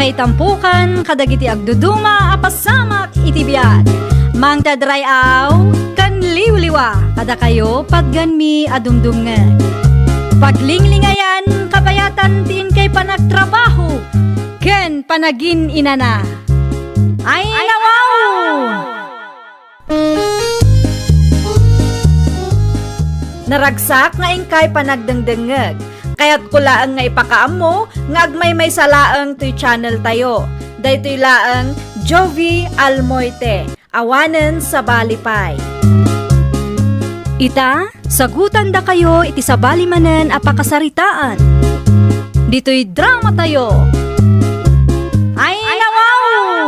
may tampukan, kadagiti agduduma, apasamak itibiyag. Mang tadrayaw, kan liwliwa, kada kayo pagganmi adumdumngeg. Paglinglingayan, kabayatan tiin kay panagtrabaho, ken panagin inana. Ay nawaw! Naragsak nga ingkay panagdengdengeg. Kaya't kulaang nga ipakaam mo, nga agmay may salaang to'y channel tayo. Daytoy laang Jovi Almoite, awanen sa balipay. Ita, sagutan da kayo iti sa balimanen apakasaritaan. Dito'y drama tayo. Ay nawaw!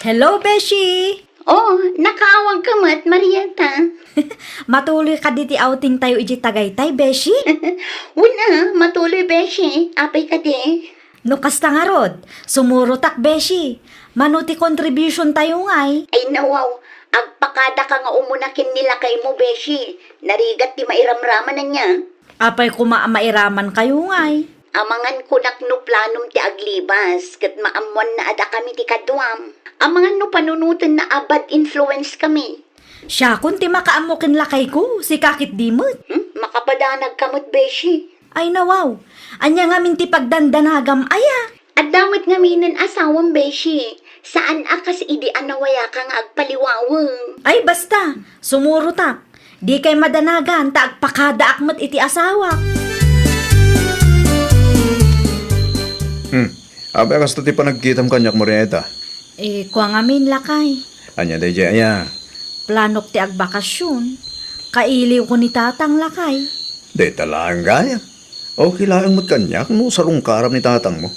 Hello, Beshi! Oh, nakaawag ka mat, Marieta. Matuloy ka diti outing tayo iti Tagaytay, Beshi? Wala, matuloy, Beshi. Apay ka di. No kasta nga rod, sumurutak, Beshi. Manuti contribution tayo ngay. Ay nawaw, agpakada ka nga umunakin nila kay mo, Beshi. Narigat di mairamraman na niya. Apay mairaman kayo ngay. Amangan kunak no planum ti aglibas, kat maamuan na ada kami ti kadwam. Amangan no panunutan na abad influence kami. Siya kun ti makaamukin lakay ko, si kakit dimot. Makapadanag kamot, Beshi. Ay nawaw, anya nga minti pagdandanagam aya. At damot nga minin asawang, Beshi. Saan akas idi anawaya ka nga agpaliwawang. Ay basta, sumurutak. Di kay madanagan, ta agpakada akmat iti asawa. Abay kasto ti panagkitam kanyak mo rin eta. Kuang amin lakay. Anya day aya. Planok ti agbakasyon. Kailiw ko ni tatang lakay. Day talang gaya. O kilaang mo't kanyak no sarong karap ni tatang mo.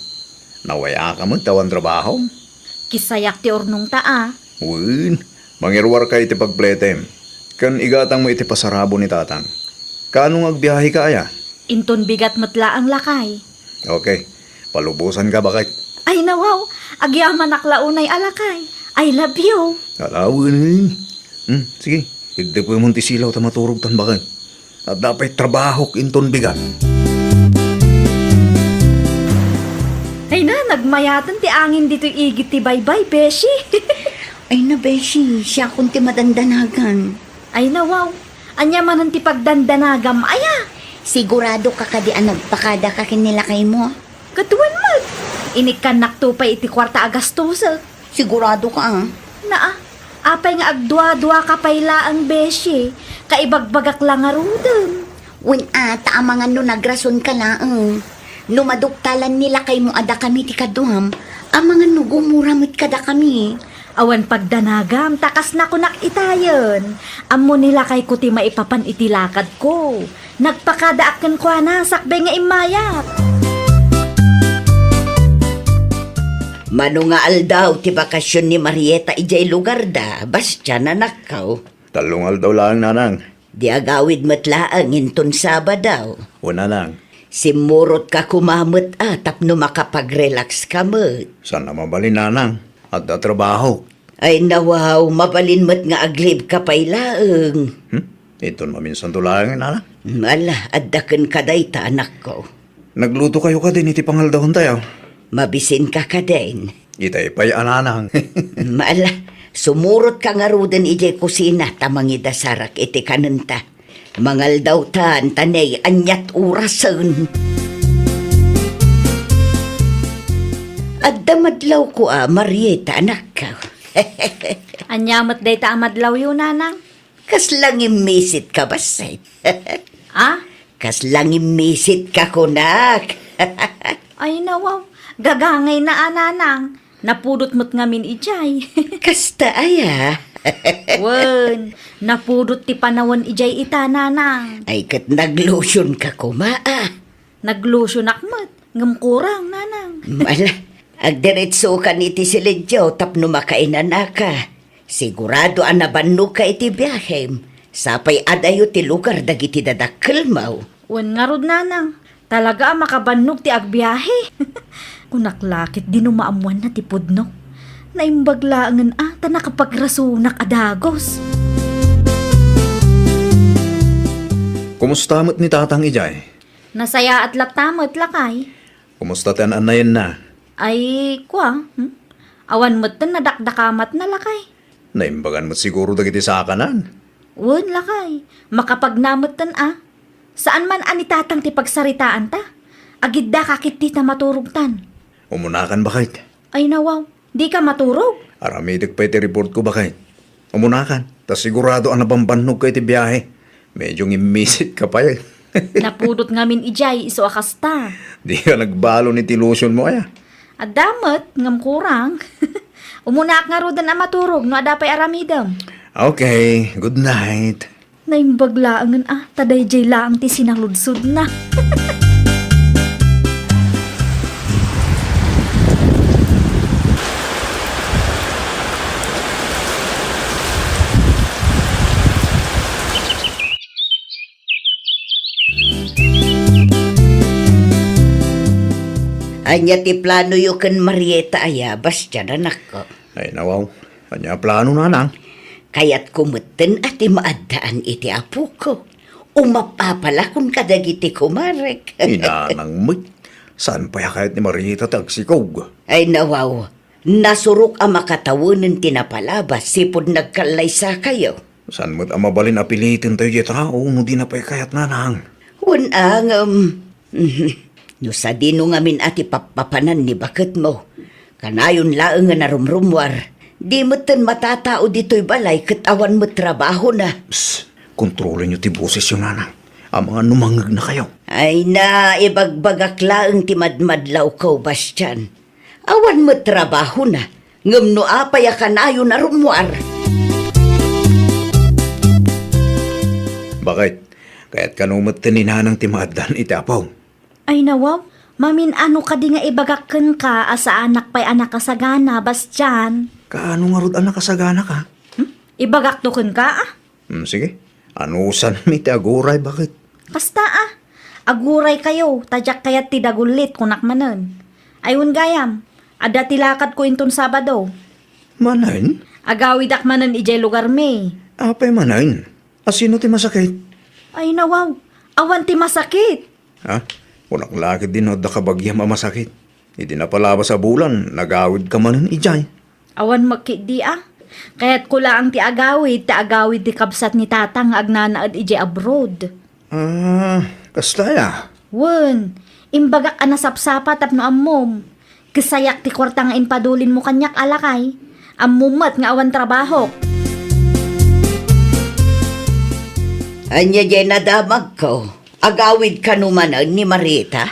Nawaya ka mo't tawan trabaho. Kisayak ti ornong taa. Uwin, mangirwar ka iti pagpletem. Kan igatang mo iti pasarabo ni tatang. Kanong agbiyahe ka aya? Inton bigat matla ang lakay. Okay, palubusan ka bakit? Ay nawaw, agyaman aklaunay alakay. I love you. Alawin. Sige, igdi po yung silaw ta maturog tan bakit? At dapat trabaho inton bigat. Ay na, nagmayatan ti angin dito'y igit ti baybay, Beshi. Ay na, Beshi, siya kung ti madandanagan. Ay nawaw, anya manan ti pagdandanagam, aya. Sigurado ka kadi ang nagpakada ka kinila kay mo. Katuan mag. Inikan naktupay iti kwarta agastosa. Sigurado ka Naa, apay nga agdwa-dwa kapayla ang Beshi. Kaibagbagak lang nga rudem. Ta amangan no nagrason ka laang. No maduktalan nila kay mo ada kami ti kaduham, amangan no gumuramit kada kami. Awan pagdanagam, takas na ko nakitayon. Amo nila kay kuti maipapan itilakad ko. Nagpakadaakan ko na, sakbay nga imayat. Mano nga aldaw ti bakasyon ni Marieta ijay lugar da, bastya na nakaw. Talungal daw lang nanang. Di agawid matlaang inton Sabadaw. Una nang. Simurot ka kumamot tapno makapag-relax ka mo't. Sana mabalin nanang. At da trabaho. Ay nawaw, mabalin mo't nga aglib ka pailaang. Iton maminsan tulangan nanang. Mala, addaken kaday ta anak ko. Nagluto kayo ka din iti pangaldahon tayo. Mabisin ka ka din. Itay pa'y ananang. Mala, sumurot ka nga ruden ijay kusina tamangida sarak iti kanenta. Mangal daw tan tanay anyat urasan. Adda madlaw ko Marieta anak ka. Anyamat day ta amadlaw yun, nanang. Kas lang imisit ka basay. Ah? Kas lang imisit ka kunak. Ay nawaw, gagangay na nanang. Napudot mo't ngamin ijay. Kasta aya. Wen, napudot ti panawan ijay ita, nanang. Ay kat naglotion ka kumaa. Naglusyon akmat, ngamkurang, nanang. Mala, agdiretso ka niti silidyaw tapno makainan ka. Sigurado anabanno ka iti biyahem. Sapay adayo ti lugar dagiti dadakkel maw. Wen nga rod, nanang. Talaga makabannog ti agbiyahe. Kunaklakit di numaamuan na ti pudno. Naimbaglaangan ta nakapagrasunak adagos. Kumusta mo't ni tatang ijay? Nasaya at latamot lakay. Kumusta tan anayin na? Ay, awan mo't nadakdakamat na lakay. Naimbagan mo siguro dagiti sa kanan. Wen lakay, makapagnamot Saan man anitatang ti pagsaritaan ta? Agidda kakit ti na maturugtan. Umunakan bakit? Ay nawaw, di ka maturog. Aramidik pa iti report ko bakit? Umunakan. Tas sigurado ang napambannog ka iti biyahe. Medyo ngimisit ka pa eh. Napudot ngamin ijay, iso akasta. Di ka nagbalo ni tilusyon mo kaya. At damat, ngam kurang. Umunak nga rodan na maturog, no adapay aramidam. Okay, good night. Naimbaglaangan taday jay laang ti sinaludsod na. Anya ti plano yu ken Marieta ayabas dyan anak ko. Ay nawaw, kanya plano na nang. Kaya't kumuten at imaadaan iti apo ko. Umapapala kung kadagiti kumarek. Inanang mo't. Saan pa ya kahit ni Marita tagsikog? Ay nawaw, nasurok ang makatawanan tinapalabas sipod nagkalaysa kayo. Saan mo't ang mabalin apilitin tayo di tao no di na pa kayat na nang. Unang, no sa dino ngamin ati papapanan ni bakit mo. Kanayon laeng nga narumrumwar. Di mo ten matatao dito'y balay katawan mo trabaho na. Psst, kontrolin niyo ti boses yung nanang. Ang mga numangag na kayo. Ay na, ibagbagak laeng ti madmadlaw ko, Bastian. Awan mo trabaho na. Ngam no apay a kanayo narumwar. Bakit? Kaya't kanumot tininanang timadan itapaw. Ay nawaw, mamin ano ka di nga ibagakken ka asa anak pa'y anak kasagana, Bastian. Kaano nga rod ang nakasagana ka? Ibagaktoken ka Sige. Anusan mi ti aguray bakit? Kasta aguray kayo, tadyak kayat ti dagulit kunak manen. Ayun gayam, ada tilakad ko inton Sabado. Manain? Agawid ak manen ijay lugar me. Apay manain? Asino ti masakit? Ay nawaw, awan ti masakit. Ha? Unang lakid din da kabagyam ang masakit. Hindi na palaba sa bulan, nagawid ka manin ijay. Awan magkidi Kaya't kula ang ti agawid ti kabsat ni tatang agnanaad ijay abroad. Kastaya. Wen, imbagak anasapsapa tapno ammom. Kasayak ti kwarta nga inpadulin mo kanyak alakay. Ammumat nga awan trabaho. Anya dyan nadamag ko. Agawid ka numanan ni Marita.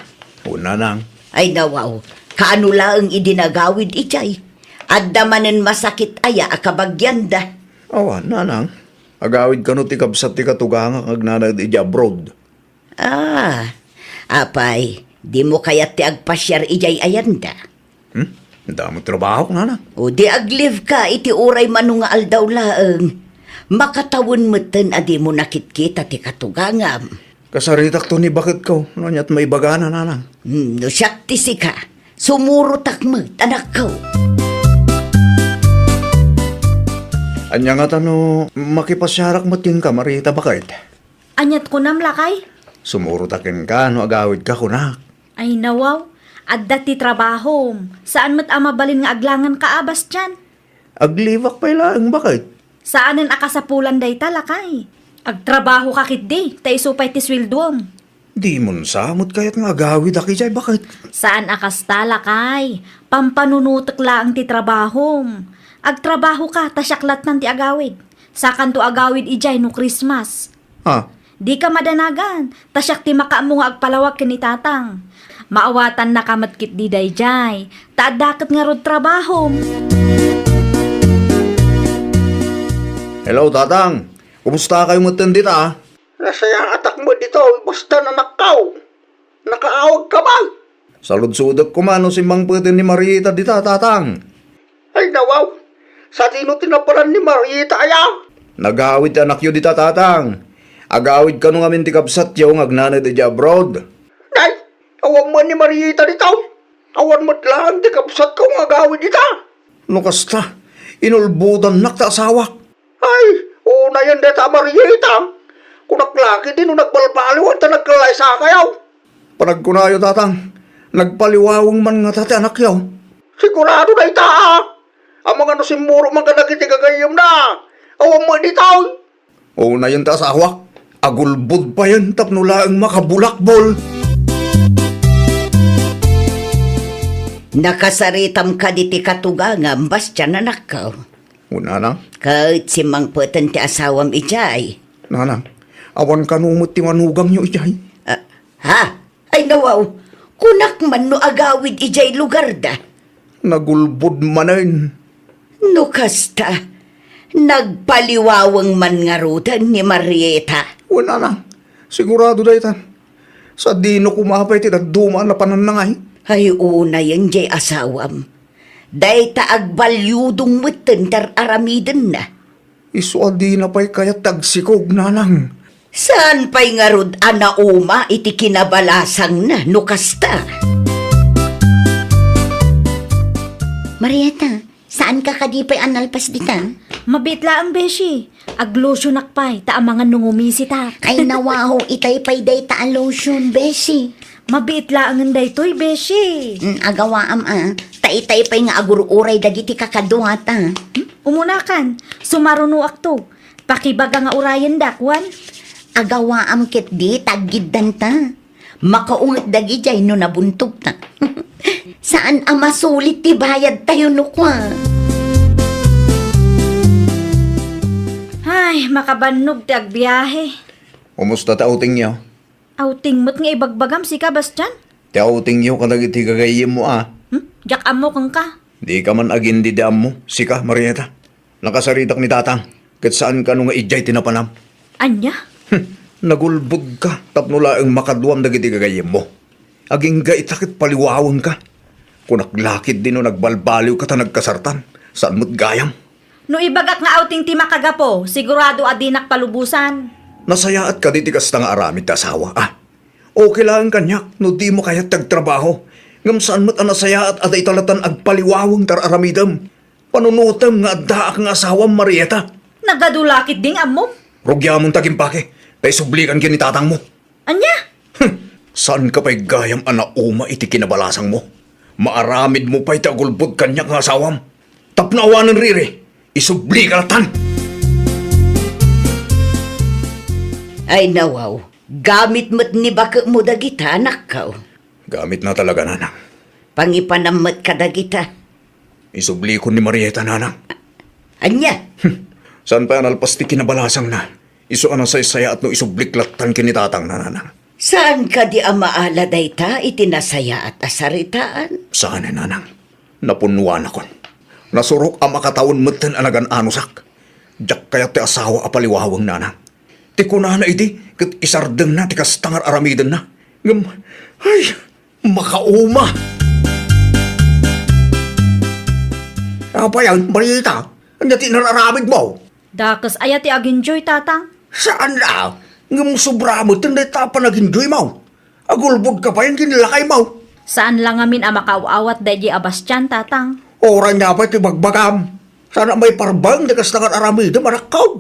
Una nang. Ay nawaw, kaano laeng idinagawid ijay. Adda manen masakit aya akabagyanda. Awan, nanang. Agawid ka no ti kabsat ti katugang ang agnanad ija abroad. Apay, di mo kayat ti agpasyar ijay ayanda. Damo trabaho, nanang. O di aglive ka iti uray manunga aldaw laeng. Makatawon mo ten adi mo nakitkita ti katugangam. Kasaritak to ni bakit ko, nanyat may bagana, nanang. No siyak ti sika, sumurutak mo, anak ko. Anya nga tano, makipasyarak mo ting ka, Marita, bakit? Anyat ko nam lakay. Sumurutakin ka, no agawid ka kunak. Ay nawaw, adda ti trabaho. Saan mat amabalin nga aglangan ka Bastian? Aglivak pa ilang, bakit? Saanen akasapulan day talakay? Agtrabaho ka kitdi, ta isupay ti swildwom. Di mo samot kaya't nga agawid aki jay, bakit? Saan akasta lakay? Pampanunutok laang ti trabahom. Agtrabaho ka, tasyaklat ng ti agawid. Sakan to agawid ijay no Christmas. Ha? Di ka madanagan, tasyak ti makaamo nga agpalawag kini tatang. Maawatan na kamatkit di dayjay, taadakat nga rod trabahom. Hello, tatang. Kumusta kayo matandit, Nasayang atak mo dito, basta na nakaw. Nakaawag ka ba? Salud-sudak ko man, si Mang Putin ni Marita dita, tatang. Ay nawaw, sa tino tinaparan ni Marieta aya. Nagawid anak yu dita, tatang. Agawid ka nung amin ti kabsat yung agnanad di abroad. Nay, awang man ni Marieta dito. Awan mo't lang, di kapsat ko nga gawin dito. Nukasta, inulbutan nakta asawak. Ay, una yan dita Marieta. Kung naklaki din, nung nagbalbaliwan, ta nagkalay sa kayaw. Panagkunayo, tatang. Nagpaliwawang man nga tati anak yaw. Sigurado na ita, Ang mga nasimuro man ka nagitigagayam na. Awan mo di tao. O na yan ta asawa. Agulbod pa yan tapnula ang makabulakbol. Nakasaritam ka di ti katugangam, Bastian anak ka. O nanang, Kahit si Mang Peten ti asawam ijay. nanang, awan ka numot ti manugang nyo ijay. Ha? Ay nawaw, kunak man no agawid ijay lugar da. Nagulbod manan. No kasta, nagpaliwawang man nga rutan ni Marieta. O nanang, sigurado da itan. Sa dino kumapay ti duma na pananangay. Ay una yan jay asawam. Day taagbalyudong mutin tar aramiden na. Isu adi na pa'y kaya tagsikog nanang. Saan pa'y nga rod anauma iti kinabalasang na no kasta? Marieta, saan ka kadipay analpas dita? Mabitla ang beshi. Aglusyo nakpay, ta ang mga nungumisita. Ay nawaho, itay pay day ta lotion, Beshi. Mabitla ang anday to'y beshi. Agawaam taitay pay nga agururay dagiti kakaduata. Umunakan, sumarunuak to. Pakibaga nga urayan dakwan. Agawaam ket di taggidan ta. Makaungat dagi jay no nabuntog ta. Saan ang masulit ti bayad tayo no kwa? Ay, makabanog ti agbiyahe. Kumusta ta outing niyo? Outing mo't nga ibagbagam si ka, Bastian. Ti outing niyo kadagiti gagayim mo Jak amo kang ka. Di ka man agin di daam mo, sika, Marieta. Nakasaritak ni tatang, kat saan ka nung ijay tinapanam. Anya? Nagulbog ka, tapnula ang makadwam dagiti gagayim mo. Aging gaitakit paliwawang ka. Kung naglakid din o nagbalbaliw ka ta nagkasartan, saan mo't gayam? No ibagak nga outing ti makagapo, sigurado adinak palubusan. Nasayaat ka di tikas nga aramid ta asawa, Okay lang kanyak, no di mo kaya tagtrabaho. Ngam saan mo't nasayaat aday talatan agpaliwawang tar aramidam. Panunutam nga daak nga asawang Marieta. Nagadulakit ding amo. Rugya mong tagimpake, tay sublikan kini tatang mo. Anya? Saan ka pa'y gayam anauma iti kinabalasang mo? Maaramid mo pa'y tagulbod kanyak nga asawam. Tapnawanan riri, isubli ka latan. Ay nawaw, gamit mo't ni baka mo dagita anak ka. Gamit na talaga, nanang. Pangipanamot ka dagita. Isubli ko ni Marieta, nanang. Anya? Saan pa analpas ti kinabalasang na? Isu ana saya at no isubliklattan kinitatang na, nanang. Saan ka di amaala dayta itinasaya at asaritaan? Saan, nanang? Napunuan akon. Nasurok ang makatawon mutan anagan anusak. Diyak kaya ti asawa apaliwawang, nanang. Ti kunana iti, kat isardeng na, ti kastangar aramiden na. Ngam, ay, makauma. Apa yan, Marieta? Anya ti nararamid mo? Dakas aya ti aginjoy tatang. Saan na? Ngam sobra mo, tinday tapa nag-enjoy mo. Agulbod ka pa yung kinilakay mo. Saan lang amin ang makaawat dahi Abastian tatang. Oran niya pa iti bagbagam. Sana may parbang na kastangar aramiden marakaw.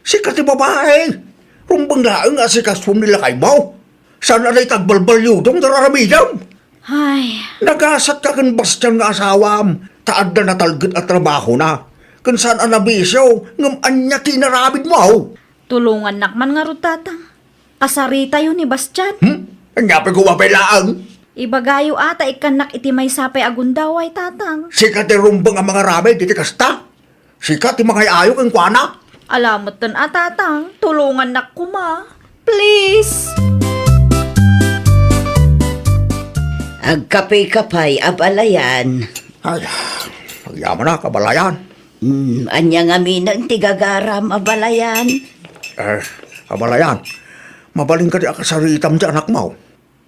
Sikat ti babae. Rumbang laang asikas po nila kay mo. Sana na'y tagbalbalyudong nararamidam. Ay, Nagasat ka kan Bastian nga asawam. Taad na natalgit at trabaho na. Kung saan ang nabisyo, ngam anya tinaramid mo. tulungan nakman nga ro tatang. Kasarita yun ni Bastian. Anya pa guwapay laang. Ibagayo ata ikanak iti may sapay agundaway tatang. Sikat ti rumbang ang mga ramay, diti kasta. Sikat ti mga ayok ang kuana. Alamot tan atatang, tulungan nak kuma. Please! Agkapay-kapay abalayan. Ay, pagyaman na, kabalayan. Anya nga minang tigagaram abalayan. Kabalayan. Mabaling ka di akasaritam di anak mo.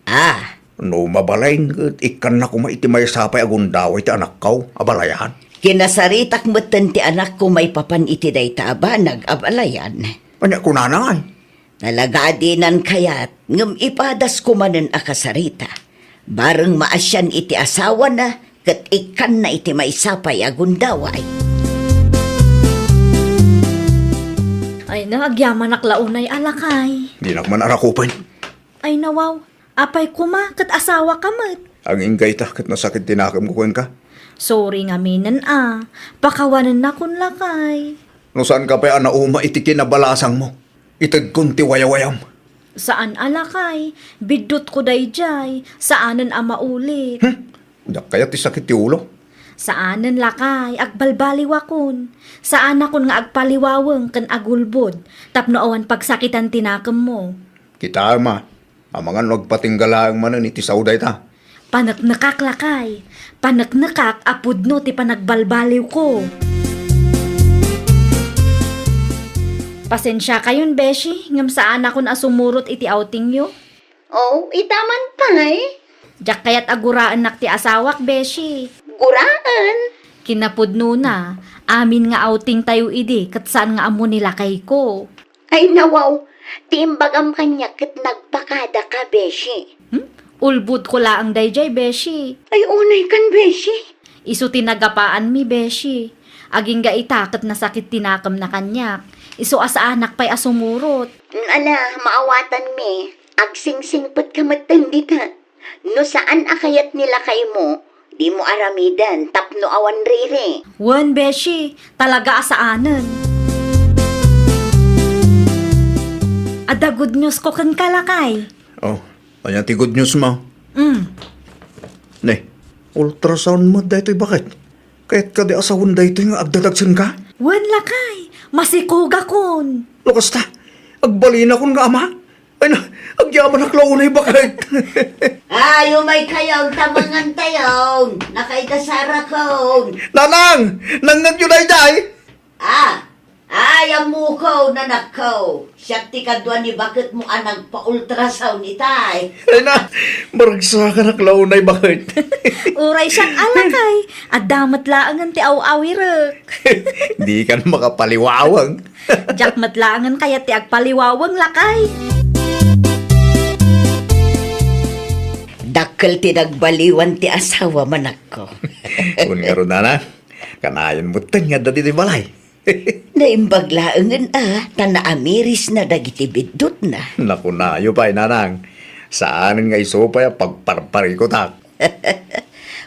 Ah, No, mabaling, ikan na kuma iti may sapay agundaway ti anak ko, abalayan. kinasaritak mo't ti anak ko may papan iti dayta ba nag-abalayan. Panya ko nanay. Nalagadinan kayat ngam ipadas ko manen akasarita. Bareng maasyan iti asawa na kat ikan na iti may sapay agundaway. Ay agyaman naklaunay alakay. Di nakman arakupan. Ay nawaw, apay kuma kat asawa kamat. Ang ingay ta, kat nasakit tinakam ko ka. Sorry nga minan pakawanan na kun lakay. No saan ka pa nauma iti kinabalasang mo? Itag kunti wayawayam. Saan alakay? Bidot ko dayjay. Saanan maulit? Dak kaya ti sakit ti ulo. Saanan lakay? Agbalbaliwakon. Saan akon nga agpaliwaweng kan agulbod. Tapno awan pagsakitan tinakam mo. Kita ma, amangan nagpatinggalaang manan iti sauday ta. Panaknakak lakay. Panaknakak apudno ti panagbalbaliw ko. Pasensya kayon, Beshi. Ngam saan akon asumurot iti outing yo. Oh, itaman pa eh. Diyak kaya't aguraan nak ti asawak, Beshi. Guraan. Kinapudno na. Amin nga outing tayo idi. Kat saan nga amo nila kay ko. Ay nawaw, tiimbagam kanya kat nagpakada ka, Beshi. Ulbud ko laang dayjay, Beshi. Ay unay kan, Beshi. Isu tinagapaan mi, Beshi. Aging ga itakat na sakit tinakam na kanyak. Isu asa anak pa'y asumurot. Ala, maawatan mi. Agsingsingpot ka matandi ka. No saan akayat nila kay mo, di mo aramidan, tapno awan riri. Wan, Beshi. Talaga asaanan. Ada good news ko kan kalakay. Oh, kanya ti good news mo. Mm. Ultrasound mo dahito bakit? Kahit ka di asawon dahito nga agdadagsan ka? Wan lakay. Masikuga kon. Lukas ta, agbalina kon nga ama. Ay na, agyaman na klaunay bakit? Ayo may kayaw tamangan tayaw. Nakaidasara ko. Nanang! Nangang yun ay day! Ayam mo ko, nanak ko. Siyak ti kadwa ni bakit mo anang pa-ultrasound itay. Ay na, maragsa ka na klaunay bakit? Uray siyang alakay. At damat laangan ti aw-awirek. Di ka na makapaliwawang. Diyak matlaangan kaya ti agpaliwawang lakay. Dakkel ti nagbaliwan ti asawa manak ko. Kung nga ron na, kanayan mo nga dati di balay. Naimbaglaangan tanaamiris na dagiti bidot na. Naku na, yun pa nanang. Saan nga iso pa pagparpari ko tak?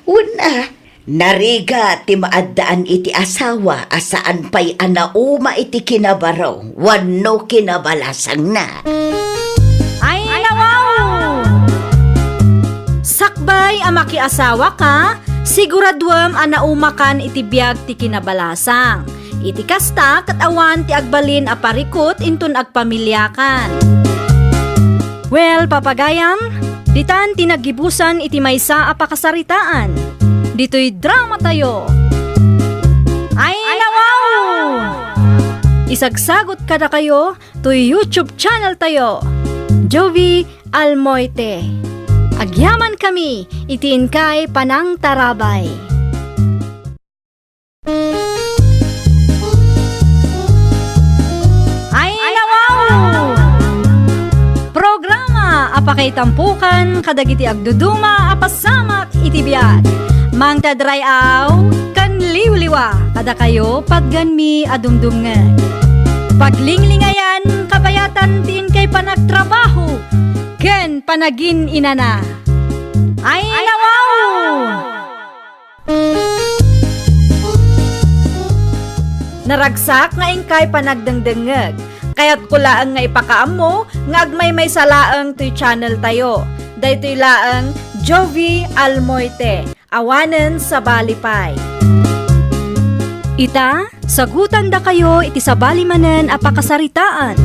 Una, nariga ti maaddaan iti asawa asaan pa'y anauma iti kinabaraw, wano kinabalasang na. Ay, nawaw! Sakbay amaki asawa ka, siguraduam anaumakan iti biag ti kinabalasang. Iti kasta kat awan ti agbalin aparikot intun agpamilyakan. Well, papagayam, ditan tinagibusan iti maysa apakasaritaan. Dito'y drama tayo. Ay, nawaw! Isagsagot kada kayo to YouTube channel tayo. Jovi Almoite. Agyaman kami, itiin kay Panang Tarabay. Ay, nawaw! Programa apakay tampukan kadagiti agduduma apasamak itibiyat. Mang tadrayaw kan liwliwa kada kayo pagganmi adumdumngan. Paglinglingayan kabayatan tiin kay panagtrabaho ken panagin inana. Ay, nawaw! Naragsak nga ingkay panagdengdengeg. Kaya't kulaan nga ipakaam mo, nga agmay may salaang to'y channel tayo. Daytoy laang Jovi Almoite, awanen sa balipay. Ita, sagutan da kayo iti sa balimanen apakasaritaan.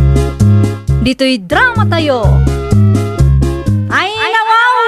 Dito'y drama tayo. Ay, nawaw!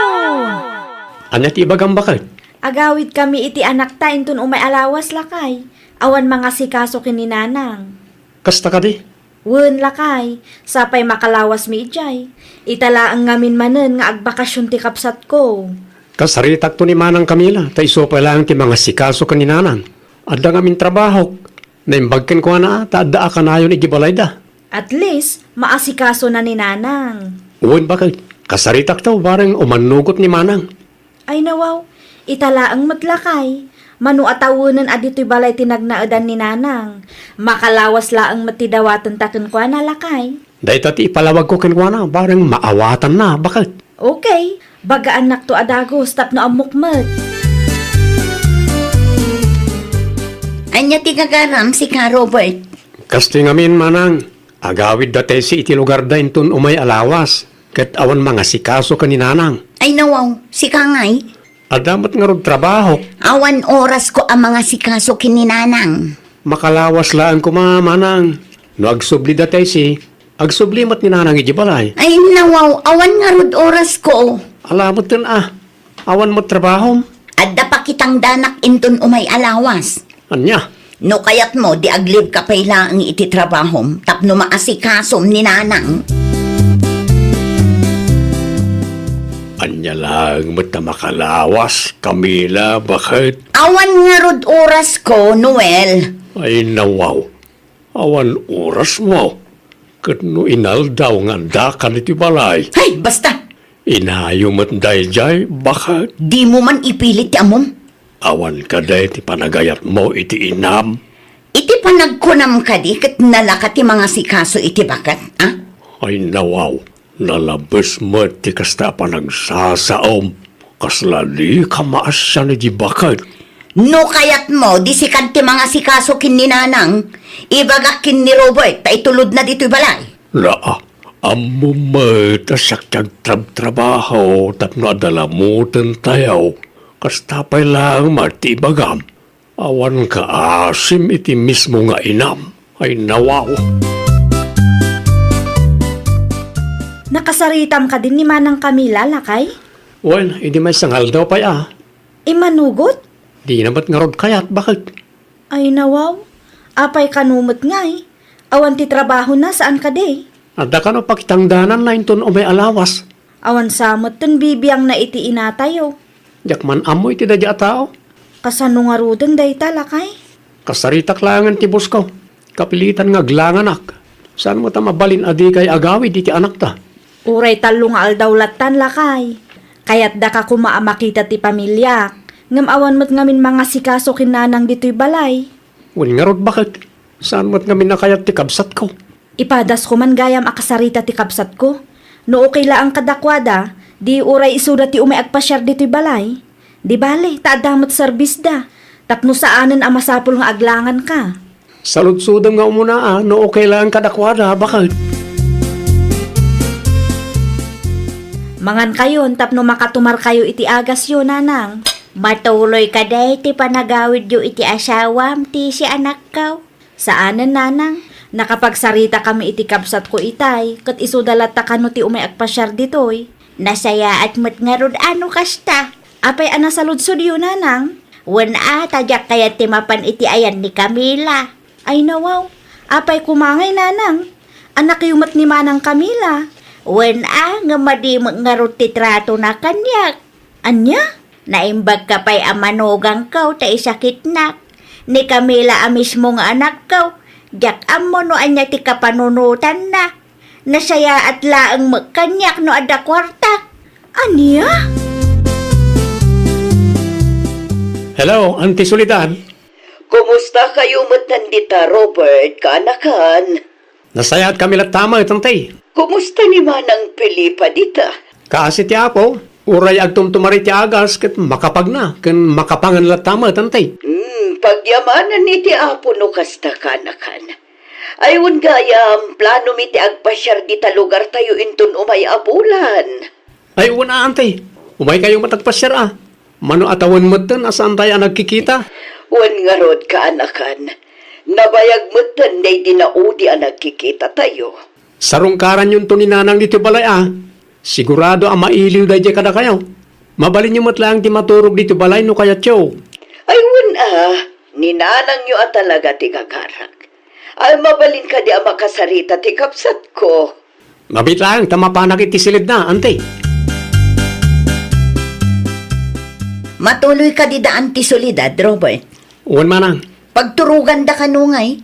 Anya ti ibagang bakit? Agawid kami iti anak ta intun umay alawas lakay. Awan mga sikaso kininanang. Kasta ka di? Wen lakay, sapay makalawas mi ijay. Itala ang ngamin manen nga agbakasyon ti kapsat ko. Kasaritak to ni Manang Camila, ta iso pa lang ti mga sikaso kaninanan. Adda ngamin trabaho, naimbagken ko na, ta adda ka na yun igibalay da. At least, maasikaso na ni nanang. Uwan bakit? Kasaritak to, bareng umanugot ni Manang. Ay nawaw, itala ang matlakay. Manu atawunan adito'y balay tinagnaadan ni nanang. Makalawas laang matidawatan taken kwa na lakay. Dahil tati ipalawag ko kinkwana, bareng maawatan na, bakit? Okay, bagaan nak to adagos tapno amukmet. Anya ti gagaram si ka Robert. Kasto ngamin manang, agawid dati si iti lugar da intun umay alawas, ket awan mga sikaso ka ni nanang. Ay nawaw, si ka ngay. Adamat nga rod trabaho, Awan oras ko ang mga sikaso kininanang. makalawas laan ko mga manang. No agsubli dati si, agsubli mat ni nanang iti balay. Ay nawaw, awan nga rod oras ko. Alamot din awan mo trabaho. Adda pa kitang danak inton umay alawas. Anya, No kayat mo, di aglib ka payla ang iti trabahom, tapno maasikasom ni nanang. anya lang mat na makalawas, Camila, bakit? Awan nga rod oras ko, Noel. Ay nawaw, awan oras mo. Kat no inaldaw nga dakan iti balay. Hay, basta, Inayo mat dahil jay, bakit? di mo man ipilit ti amom. Awan ka day ti panagayat mo iti inam. Iti panagkunam ka di, kat nalakat ti mga sikaso iti bakat, ah? Ay nawaw, nalabas mo ti kasta panagsasaom. Kaslali ka maasya na di bakit? No kayat mo, di sikat ti mga sikaso kin ni nanang, ibagak kin ni Robert, ta itulod na dito'y balay. Laa, amo mo tasakyag trabaho tapno adalamutan tayo. Kastapay lang matibagam. Awan ka asim iti mismo nga inam. Ay nawaw. Nakasaritam ka din ni Manang Camila, lakay? Well, hindi may sangal daw pa Imanugot? Di namat nga rod kayat, bakit? Ay nawaw, apay kanumot ngay. Awan ti trabaho na saan ka day? Ada ka no pakitangdanan na inton o may alawas. Awan samot ten bibiyang na iti inatayo. Jakman amoy ti dadya tao. Kasano nga ruden day talakay? Kasaritak langan ti bus ko. Kapilitan nga glanganak. Saan mo ta mabalin adi kay agawi di ti anak ta? Uray talo nga aldawlatan lakay. Kaya't da ka kumaamakita ti pamilya. Ngam awan mo't ngamin mga sikaso kinanang dito'y balay. Wal nga rod bakit? Saan mo't ngamin nakayat ti kabsat ko? Ipadas ko man gayam akasarita ti kapsat ko. No okay la ang kadakwada, di uray isuda ti umayagpasyar dito'y balay. Di bale, taadamot serbis da. Tapno saanan ang masapul nga aglangan ka. Saludsudam nga umuna no okay lang kadakwada, bakit? Mangan kayon, tapno makatumar kayo iti agas yo, nanang. Matuloy ka day, ti panagawid yo iti asawam, ti si anak kaw. Saanan, nanang? Nakapagsarita kami iti kapsat ko itay, kat isudalat ta kano ti umayagpasyar ditoy. Nasaya at mat nga rod ano kasta. Apay ana saludsod yo, nanang? Wan tadyak kaya ti mapan iti ayan ni Camila. Ay nawaw, apay kumangay, nanang. Anak yumat ni Manang Camila. Wan nga madimag nga rod ti trato na kanyak. Anya? Naimbag ka pa'y amanugang kaw, ta isakit nak. Ni Camila mismo nga anak kaw. Diyak amo no anya ti kapanunutan na. Nasaya at laang magkanyak no ada kwarta. Anya? Hello, Auntie Soledad. Kumusta kayo matandita, Robert, kaanakan? Nasayat kami tama tantay. Kumusta ni Manang Pilipa dita? Kaasi ti apo, uray agtumtumari ti agas ket makapag na, ken makapangan tama tantay. Pagyamanan ni ti apo no kasta kaanakan. Ayun gayam, plano mi ti agpasyar dita lugar tayo inton umay abulan. Ay, una antay. Umay kayong matagpasyar Mano atawan mo tan asaan tayo nagkikita? Wan nga rod kaanakan. Nabayag mo tan day dinaudi ang nagkikita tayo. Sarungkaran yung to ni nanang dito balay Sigurado ang mailiw dahi kada kayo. Mabalin nyo matlang ti maturog dito balay no kaya tiyo. Ayun ninanang nyo talaga ti kakarak. Ay mabalin ka di ang makasarita ti kapsat ko. Mabit lang, tamapanak iti silid na, ante. Matuloy ka di daan ti Soledad, Robert. Uwan manang. Pagturugan da kanungay,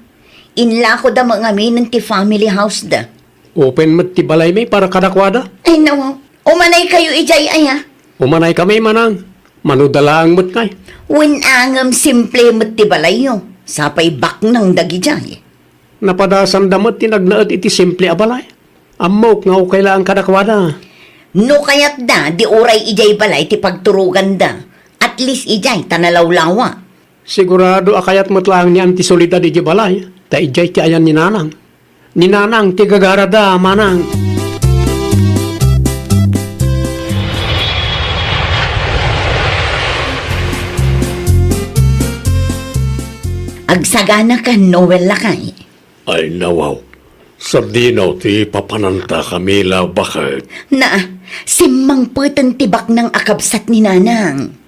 inla ko da mga amin ti family house da. Open mat ti balay may para kadakwada. Ay nawaw, umanay kayo ijay aya. Umanay kami manang. Manudala ang mat kay. Winangam simple mo't ti balay yo. Sapay bak ng dagijay. Napadasan damot tinagnaad iti simple a balay. Amok nga okay lang kadakwada. No kayat da, di oray ijay balay ti pagturugan da. At least ijay tanalawlawa. Sigurado akayat matlang ni Auntie Soledad iti balay. Ta ijay ti ayan ni Nanang. Ni Nanang ti gagarada manang. Agsagana ka, Noel lakay. Ay nawaw. Sardinaw ti papananta Camila bakit? Na, simmang putang tibak ng akabsat ni Nanang.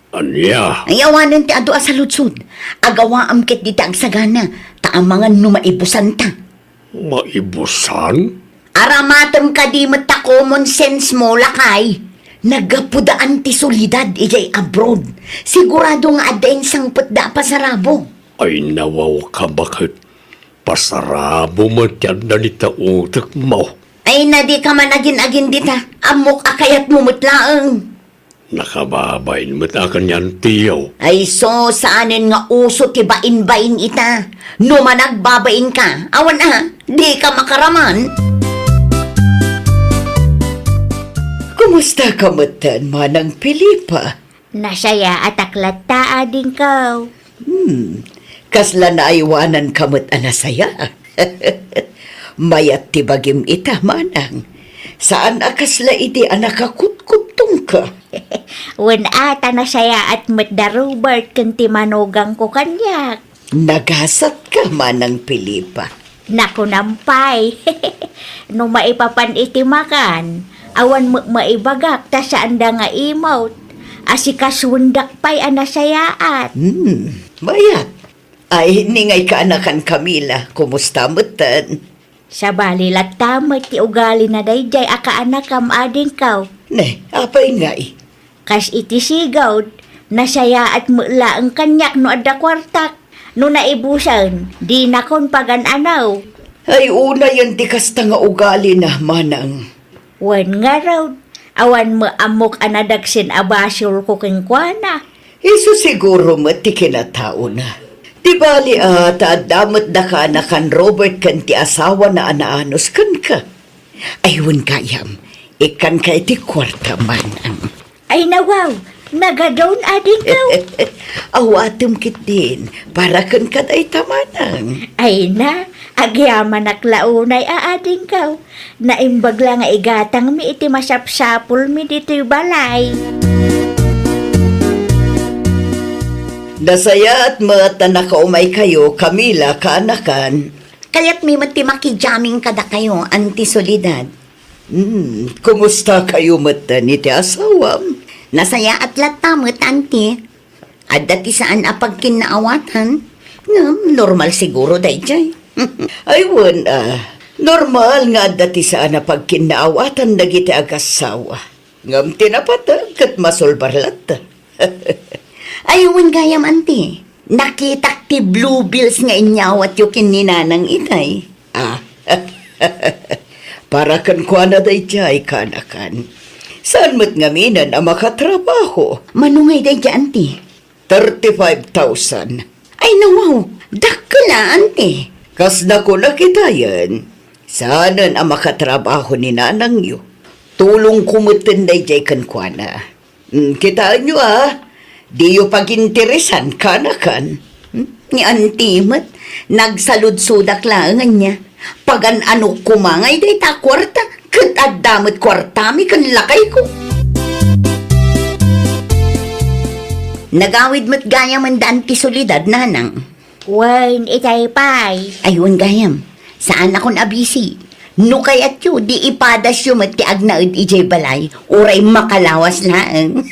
Anya? Ay awanan ti ado sa lutsud. Agawaam ket di agsagana. Taamangan numaibusan ta. Maibusan? Aramatom ka di mata common sense mo lakay. Nagapudaan ti solidad ijay abroad. Sigurado nga adain sang putda pa sa rabo. Ay nawaw ka bakit? Pasarabo mo tiyan na nita utak mo. Ay na di ka man agin-agin dita. Amok akayat mo mutlaang. Nakababain mo't akan yan tiyaw. Ay so, saanin nga uso ti bain-bain ita? No managbabain ka, awan di ka makaraman. Kumusta ka matan, Manang Pilipa? Nasaya at aklata ading kaw. Kasla na iwanan ka mat anasaya. Mayat ti bagim ita, Manang. Saan akasla iti anakakutkutong ka? Wen ata nasaya at matdarubert kanti manugang ko kanyak. Nagasat ka, Manang Pilipa. Naku nampay. No maipapan iti makan. Awan mo maibagak ta saan da nga imot. Asikaswundak pa'y anasayaat. Mayat. Ay, ningay ka anakan Camila. Kumusta matan? Sa balilat tamat ti ugali na dayjay akaanak kam ading kaw. Ne, apay ngay. Kas iti sigawd, nasaya at mula ang kanyak no adda kwartak. No naibusan, di na kon pagan-anaw. Ay, una yan di kasta nga ugali na, Manang. Wen nga raw, awan mo amok anadagsin abasyol ko kengkwana. Iso siguro mati kinatao na. Di bali damat da ka na kan Robert kan ti asawa na anaanos kan ka. Aywan kayam, ikan ka iti kwarta, Manang. Ay nawaw, nagadon ading kaw. Awatum kit din, para kan kaday tamanang. Ay na, agyaman naklaunay aading kaw. Naimbag lang nga igatang mi iti masapsapul mi dito'y balay. Nasaya at mata nakaumay kayo, Camila, kaanakan. Kaya't may matimaki-jamming kada kayo, Auntie Soledad. Kumusta kayo mata ni ti asawam? Nasaya at latamot, Auntie. At dati saan apag kinaawatan? Normal siguro, dayjay. Aywan, normal nga dati saan na pag kinaawatan dagiti agasawa. Ngam tinapatag kat masulbarlat. Ayun gayam, Auntie. Nakita ti blue bills nga inyawat yung kininanang itay. Para kan kwa na dayjay kanakan. Saan mo't ngaminan ang makatrabaho? Manungay dayjay, Auntie. 35,000. Ay nawaw, dakla, Auntie. Kas na ko nakita yan. Saanan ang makatrabaho ni nanang yo. Tulong kumutin dayjay kan kwa na. Kita nyo di yo pag-interesan kanakan. Ni Auntie mat, nagsalud-sudak lang niya. Pagan ano kumangay day ta kwarta, kat adamot kwartami kan lakay ko. Nagawid mo't gayam ang Auntie Soledad, Nanang. Wen itay pay. Ayun gayam, saan akong abisi? No kayat yu, di ipadas yu mati agnaud ijay balay, uray makalawas lang.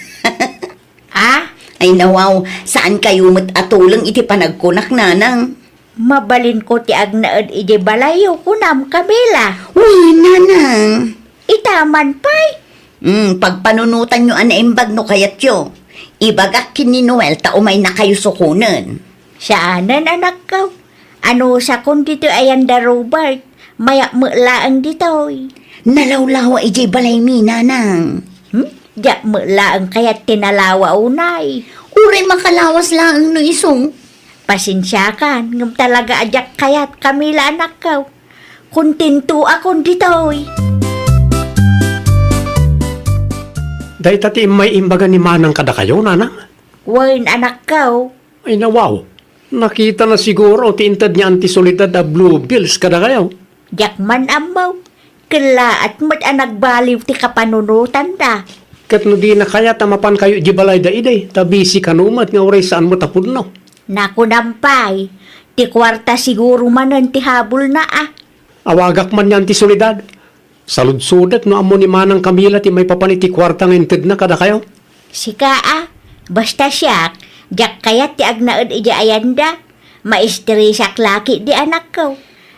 Ay nawaw, saan kayo mat atulang iti panagkunak, Nanang? Mabalin ko ti agnaed ije balayo kunam Camila. Uy, Nanang. Itaman pay. Pagpanunutan nyo anaimbag no kayat yu. Ibagak kin ni Noel ta umay na kayo sukunan. Saanan anak kaw? Ano sa kun dito ayan da Robert? Mayak mulaang ditoy. Nalawlawa ijay balay mi, Nanang. Diyak mulaang kayat tinalawa unay. Uray makalawas lang no isong. Pasensya kan, ngam talaga ajak kayat Camila anak kaw. Kuntinto akon ditoy. Dahil tati may imbaga ni Manang kada kayo, Nanang. Wen anak kaw. Ay nawaw, nakita na siguro tiintad niya antisolidad a blue bills kada kayo. Jak man amaw. Kala at mat ang nagbaliw ti kapanunutan da. Kat no di na kaya tamapan kayo di balay da iday, tabisi kanumat nga oray saan mo tapod no. Naku nampay. Ti kwarta siguro manan ti habol na ah. Awagak man niya antisolidad. Saludsudat no amo ni Manang Camila ti may papaniti kwarta nga inted na kada kayo. Sika ah. Basta siya. Jak kayat ti agnaed ija ayanda. Maistri siyak laki di anak ko.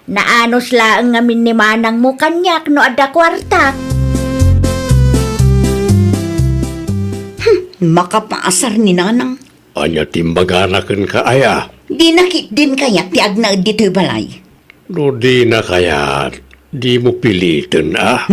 Naanos laang ngamin ni Manang mo kanyak no ada kwarta. Makapaasar ni nanang. Anya timbaganakan ka aya. Di nakit din kaya ti agnaed dito'y balay. No di na kaya, di mo pilitin ah.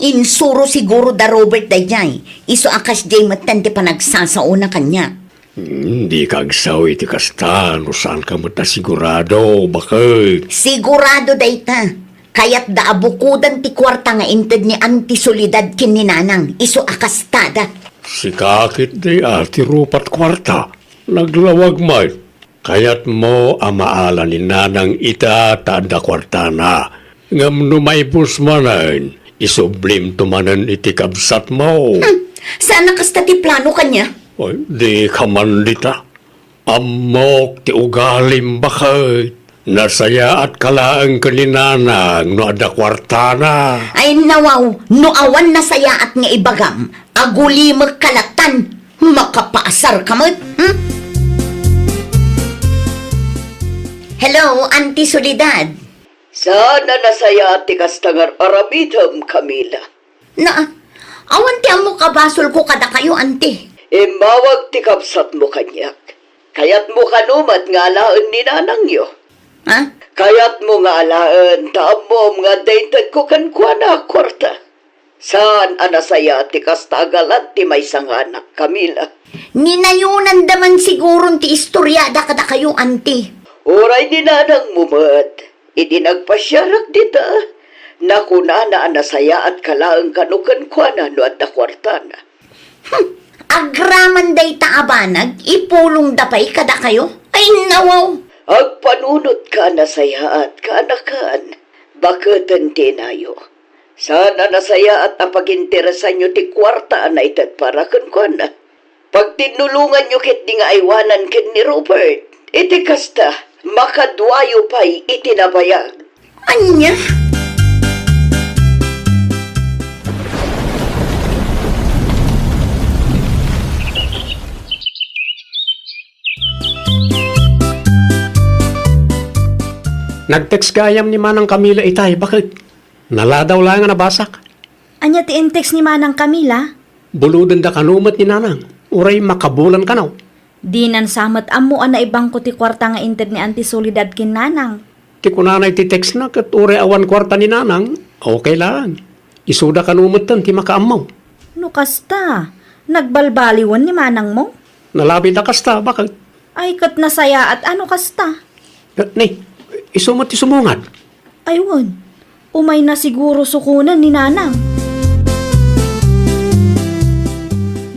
Insuro siguro da Robert dayjay. Iso akas jay matan ti panagsasauna kanya. Hindi kagsaw iti kasta, no saan ka mata sigurado, bakit? Sigurado dayta. Kaya't da abukudan ti kwarta nga inted ni antisolidad kin ni nanang. Iso akastada. Si kakit di ati rupat kwarta, naglawag man. Kaya't mo amaala ni nanang ita tada kwarta na. Ngam numaybus manan, isublim tumanan iti kabsat mo. Sana kasta ti plano kanya? Ay, di ka man dita. Amok ti ugalim bakit. Nasaya at kalaang kaninanang no ada kwarta na. Ay nawaw, no awan na saya at nga ibagam. Aguli magkalatan. Makapaasar ka mo't. Hello, Auntie Soledad. Sana nasaya ti kastangar aramitam, Camila. Na, awan ti amo kabasol ko kada kayo, Auntie. Mawag ti kapsat mo kanyak. Kayat mo kanumat nga alaan ni nanang yo. Ha? Kayat mo nga alaan, taam mo nga daytad ko kankwana kwarta. Saan anasaya ti kastagalat ti may sanganak, Camila? Ninayunan daman siguro ti istoryada kada kayo, Auntie. Oray ni nanang mumat, iti nagpasyarak dita. Nakuna na anasaya at kalaang kanukankwana no at da kwarta na. Agraman day taabanag, ipulong dapay kada kayo. Ay nawaw. Agpanunot ka nasaya at kanakan, bakatan tinayo. Sana nasaya at apaginterasan nyo ti kwarta na itad para kankwana. Pag tinulungan nyo kit di nga aywanan kit ni Robert, iti kasta, makadwayo pa'y itinabayag. Anya? Nag-text gayam ni Manang Camila itay, bakit? Naladaw lang nga nabasak. Anya ti intex ni Manang Camila? Buludan da kanumat ni Nanang, uray makabulan ka naw. Di nan samat amo na ibang ko ti kwarta nga inted ni antisolidad kin Nanang. Ti kunanay ti text na kat uray awan kwarta ni Nanang, okay lang. Isuda kanumatan ti makaamaw. No kasta, nagbalbaliwan ni Manang mo? Nalabi da kasta, bakit? Ay kat nasaya at ano kasta? Ni, isumot ti sumungad. Aywan, umay na siguro sukunan ni Nanang.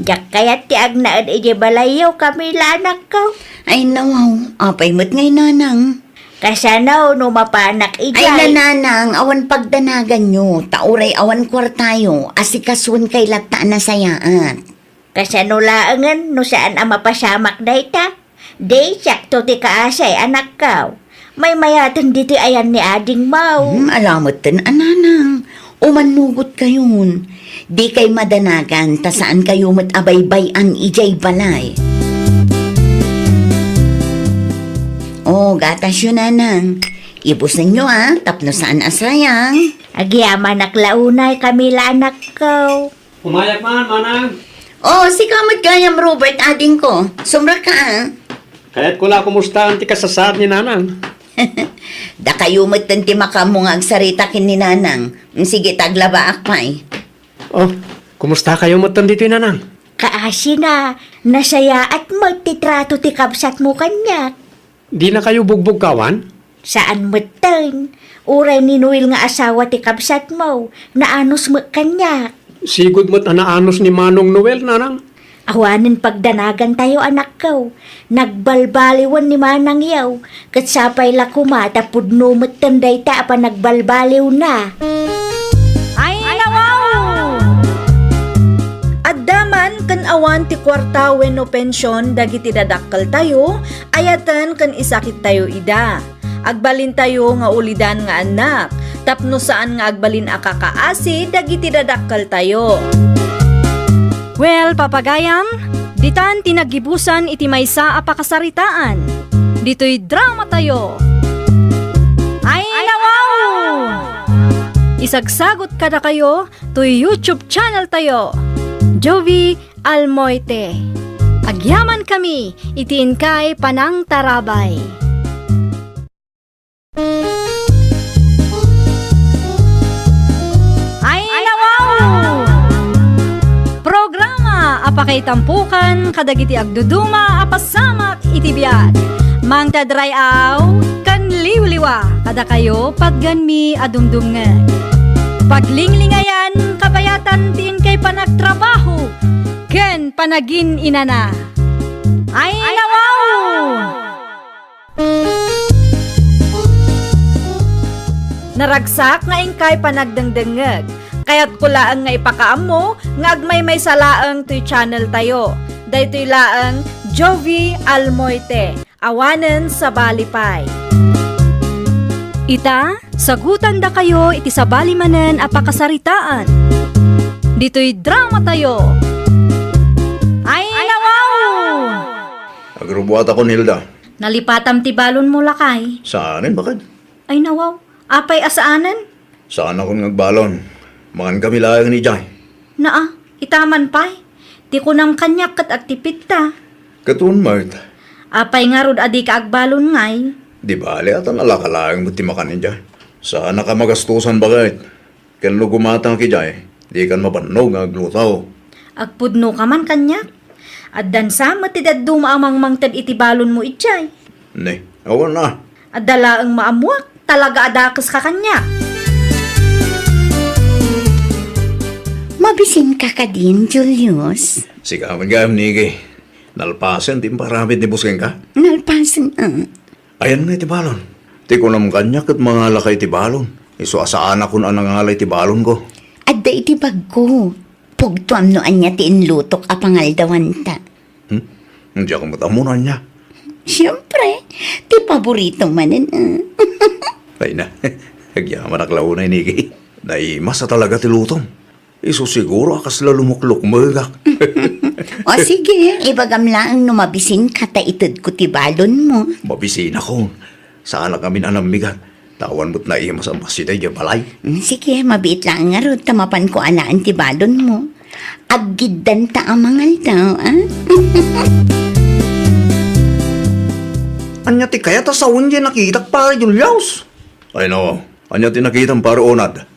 Jak kayat ti agnaed ije balayaw Camila anak ko. Ay nawaw, apay mo't ngay nanang. Kasanaw no mapanak Ay ijay. nananang, awan pagdanagan nyo, tauray awan kwartayo, asikasun kay lata na sayaat. Kasano laangan no saan ang mapasamak dayta. Day sakto ti kaasay anak ko. May mayatan dito ayan ni ading mau. Alamot din, ananang, umanugot kayon. Di kay madanagan, ta saan kayo matabaybayan ijay balay. Oh, gatas yun, nanang. Ibus ninyo, tapno saan asayang. Agyaman naklaunay Camila anak ko. Umayak man, Manang. Oh, si kamot gayam, Robert, ading ko. Sumra ka, Kaya't kula kumustahan ti kasasad ni Nanang. Da kayo ti makamungag sarita kin ni nanang. Sige, taglaba akpay. Oh, kumusta kayo matan dito Nanang? Kaasi na, nasaya at magtitrato ti kabsat mo kanyak. Di na kayo bugbog kawan? Saan mo tan? Uray ni Noel nga asawa ti kabsat mo, naanos mo kanyak. Sigod mo't anaanos ni Manong Noel, Nanang. Awanin pagdanagan tayo anak ko. Nagbalbaliwan ni manang yaw. Kat sapay la kumata pudno matanday ta pa nagbalbaliw na. Ay nawaw! Addaman kan awan ti kwarta wenno pensyon dagiti dadakkel tayo, ayatan kan isakit tayo ida. Agbalin tayo nga ulidan nga anak, tapno saan nga agbalin akakaasi dagiti dadakkel tayo. Well, papagayam, ditan tinagibusan iti maysa a pakasaritaan. Dito'y drama tayo. Ay nawaw! Isagsagot kada kayo to YouTube channel tayo. Jovi Almoite. Agyaman kami, itiin kay Panang Tarabay. Ay nawaw! Programa apakay tampukan kadagiti agduduma apasamak itibiyat. Mang tadray aw kan liwliwa kada kayo pagganmi adumdumngan. Paglinglingayan kapayatan tin kay panagtrabaho ken panagin inana. Ay nawaw! Naragsak nga ingkay panagdengdengeg. Kaya't kulaang nga ipakaam nga agmay salaang to'y channel tayo. Daytoy laang Jovi Almoite, awanen sa balipay. Ita, sagutan da kayo iti sa balimanen a pakasaritaan. Dito'y drama tayo. Ay nawaw! Agrubuat ako, Nilda. Nalipatam ti balon mo lakay. Saanin, bakit? Ay nawaw, apay asaanan? Saan ako nagbalon? Mangan kami layang ni Jai. Naa, itaman pay. Ti ko nang kanyak kat agtipit ta. Katun, Mart. Apay nga rod adi ka agbalon ngay. Di bali at ang alakalayang mo timakan ni Jai. Saan ka magastusan, bakit? Kanlo gumatang ki Jai, di kan mapanog nga aglutaw. Agpudno ka man kanyak. At dansa matidad dumaamang mangtad iti balon mo itjay. Ne, awan na. At dalaang maamuak, talaga adakas ka kanyak. Mabisin ka ka din, Julius. Sikaman ka, Niki. Nalpasan, di paramid ni Busking ka. Nalpasan, Ayan nga iti balon. Ti ko naman kanyak at mga lakay ti balon. Iso asaan ako na nangalay ti balon ko. Adda iti bag ko. Pugtuam no anya ti inlutok a pangaldawan ta. Hindi ako matamunan niya. Siyempre, ti paborito manin. Ay na, hagyaman aklaw na Niki. Naimasa talaga ti lutong. Iso siguro akas lalumuklok magak. O sige, ibagam lang no mabisin ka ta itad ko ti balon mo. Mabisin ako. Saan na kami nanamigan. Tawan mo't naimas ang basiday yung balay. Sige, mabiit lang nga ro, tamapan ko alaan ti balon mo. Aggidan ta ang mangal daw, ah? Anya ti kaya ta sa unye nakitak para Julius. Ay no, anya ti nakitang para onad.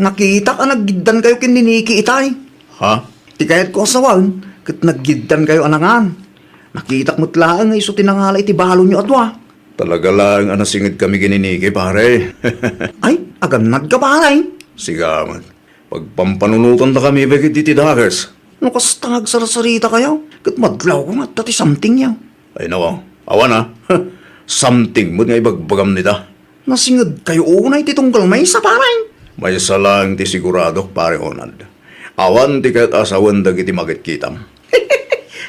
Nakita ka naggidan kayo kininiki itay. Ha? Ti kaya't ko asawan, kat naggidan kayo anangan. Nakitak mo't lang nga iso tinangalay ti balon nyo atwa. Talaga lang anasingid kami kininiki pare. Ay, agam nagkaparay. Sigaman, pagpampanunutan na kami bagit iti daggers. No kastag sarasarita kayo, kat madlaw ko nga tati something yaw. Ay nawaw, awan ha. Something mo't nga ibagbagam nita. Nasingid kayo unay ti tunggal may sa paray. May salang ti sigurado, pare Onald. Awan ti ka't asawan dagiti magitkitam.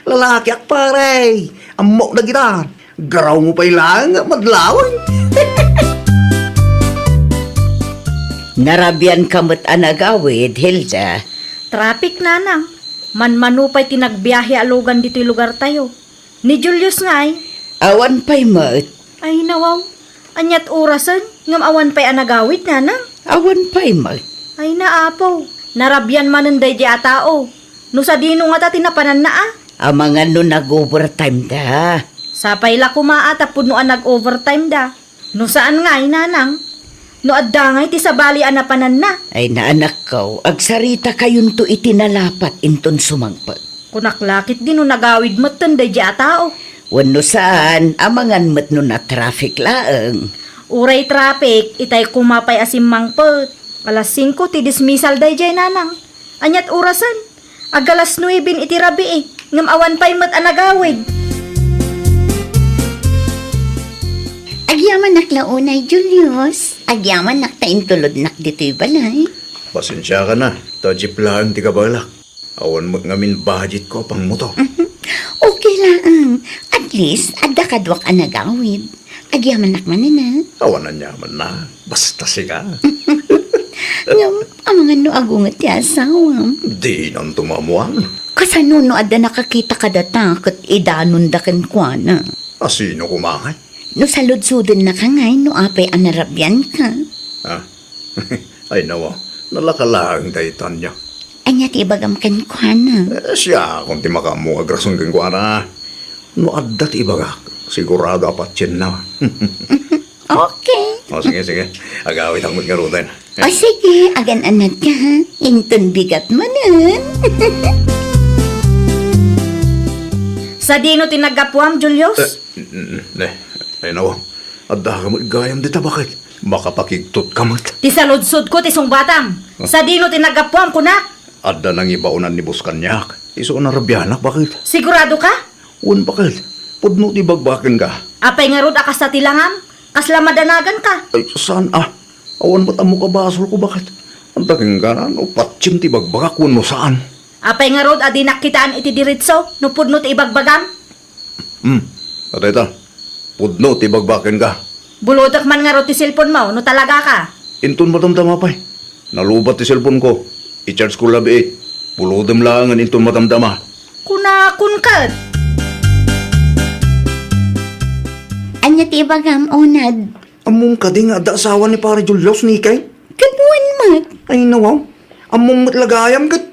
Lalaki ak pare, amok na kita. Garaw mo pa ilang, madlawan. Narabian kamot anagawid, Hilda. Traffic nanang. Manmanupay tinagbiyahe alugan dito'y lugar tayo. Ni Julius ngay. Awan pa'y mat. Ay nawaw. Anyat orasan, ngam awan pa'y anagawid nanang. Awan pa'y mat. Ay naapaw. Narabyan mananday di atao. No sa dino nga ta tinapanan na ah. Amangan no nag-overtime da. Sapay la kumaata pud no nag-overtime da. No saan nga nanang? No adda nga iti sabali anapanan na. Ay naanak ko, agsarita kayon to itinalapat inton sumangpag. Kunaklakit din no nagawid matanday di atao. Wano saan, amangan mat no na traffic laeng. Uray traffic, itay kumapay asim mangpot. Alas 5 ti dismissal day jay nanang. Anyat orasan, agalas 9 iti rabi eh. ngam awan pa'y mat anagawid. Agyaman nak launay, Julius. Agyaman nak taintulod nak dito'y balay. Pasensya ka na. Tajip lang ti kabalak. Awan mo ngamin budget ko pang mo to. Okay lang. At least, adda kadwak anagawid. Agyaman nak manina. Awan na nyaman na. Basta siya. Ngam, ang mga no agungat ti asawam. Di nang tumamuan. Kasano no adda nakakita ka data kat idanon da ken kuana. Asino kumakay? No saludsudin na ka ngay no apay anarabyan ka. Ha? Ay nawa. Nalakalang daytan niya. Anya ti ibagam ken kuana. Siya kung ti makamu agrasong keng kuana. No addat ibagak. Sigurado apat yan na. Okay. O sige. Agawit ang magkarutan. O sige, agan anad ka ha. Inton bigat manan. Sa dino tinagapuam, Julius? Ay nawa. Adda ka magayam dita bakit? Makapakigtot ka mat. Ti saludsud ko, tisong batang. Sa dino tinagapuam ko na. Adda nang ibaunan ni Buskanyak. Iso na rabyanak bakit? Sigurado ka? Un bakit? Pudno ti bagbakin ka. Apay nga rod akas sa tilangam? Kasla madanagan ka. Ay, saan Awan ba't amo ka basol ko bakit? Ang taking ganan o patsim ti bagbagak kun mo saan? Apay nga rod adi nakitaan iti diritso, no pudno ti ibagbagam. Atay ta. Pudno ti bagbakin ka. Bulutak man nga rod ti cellphone mo, no talaga ka. Inton matamtama pa'y. Nalubat ti cellphone ko. I-charge ko labi 8. Pulodem lang ang inton matamtama. Kuna kunkat. Anya ti ibagam onad. Among ka di nga da asawa ni pare Julius ni kay. Kanuan mat. Ay nawaw. Among matlagayam kat.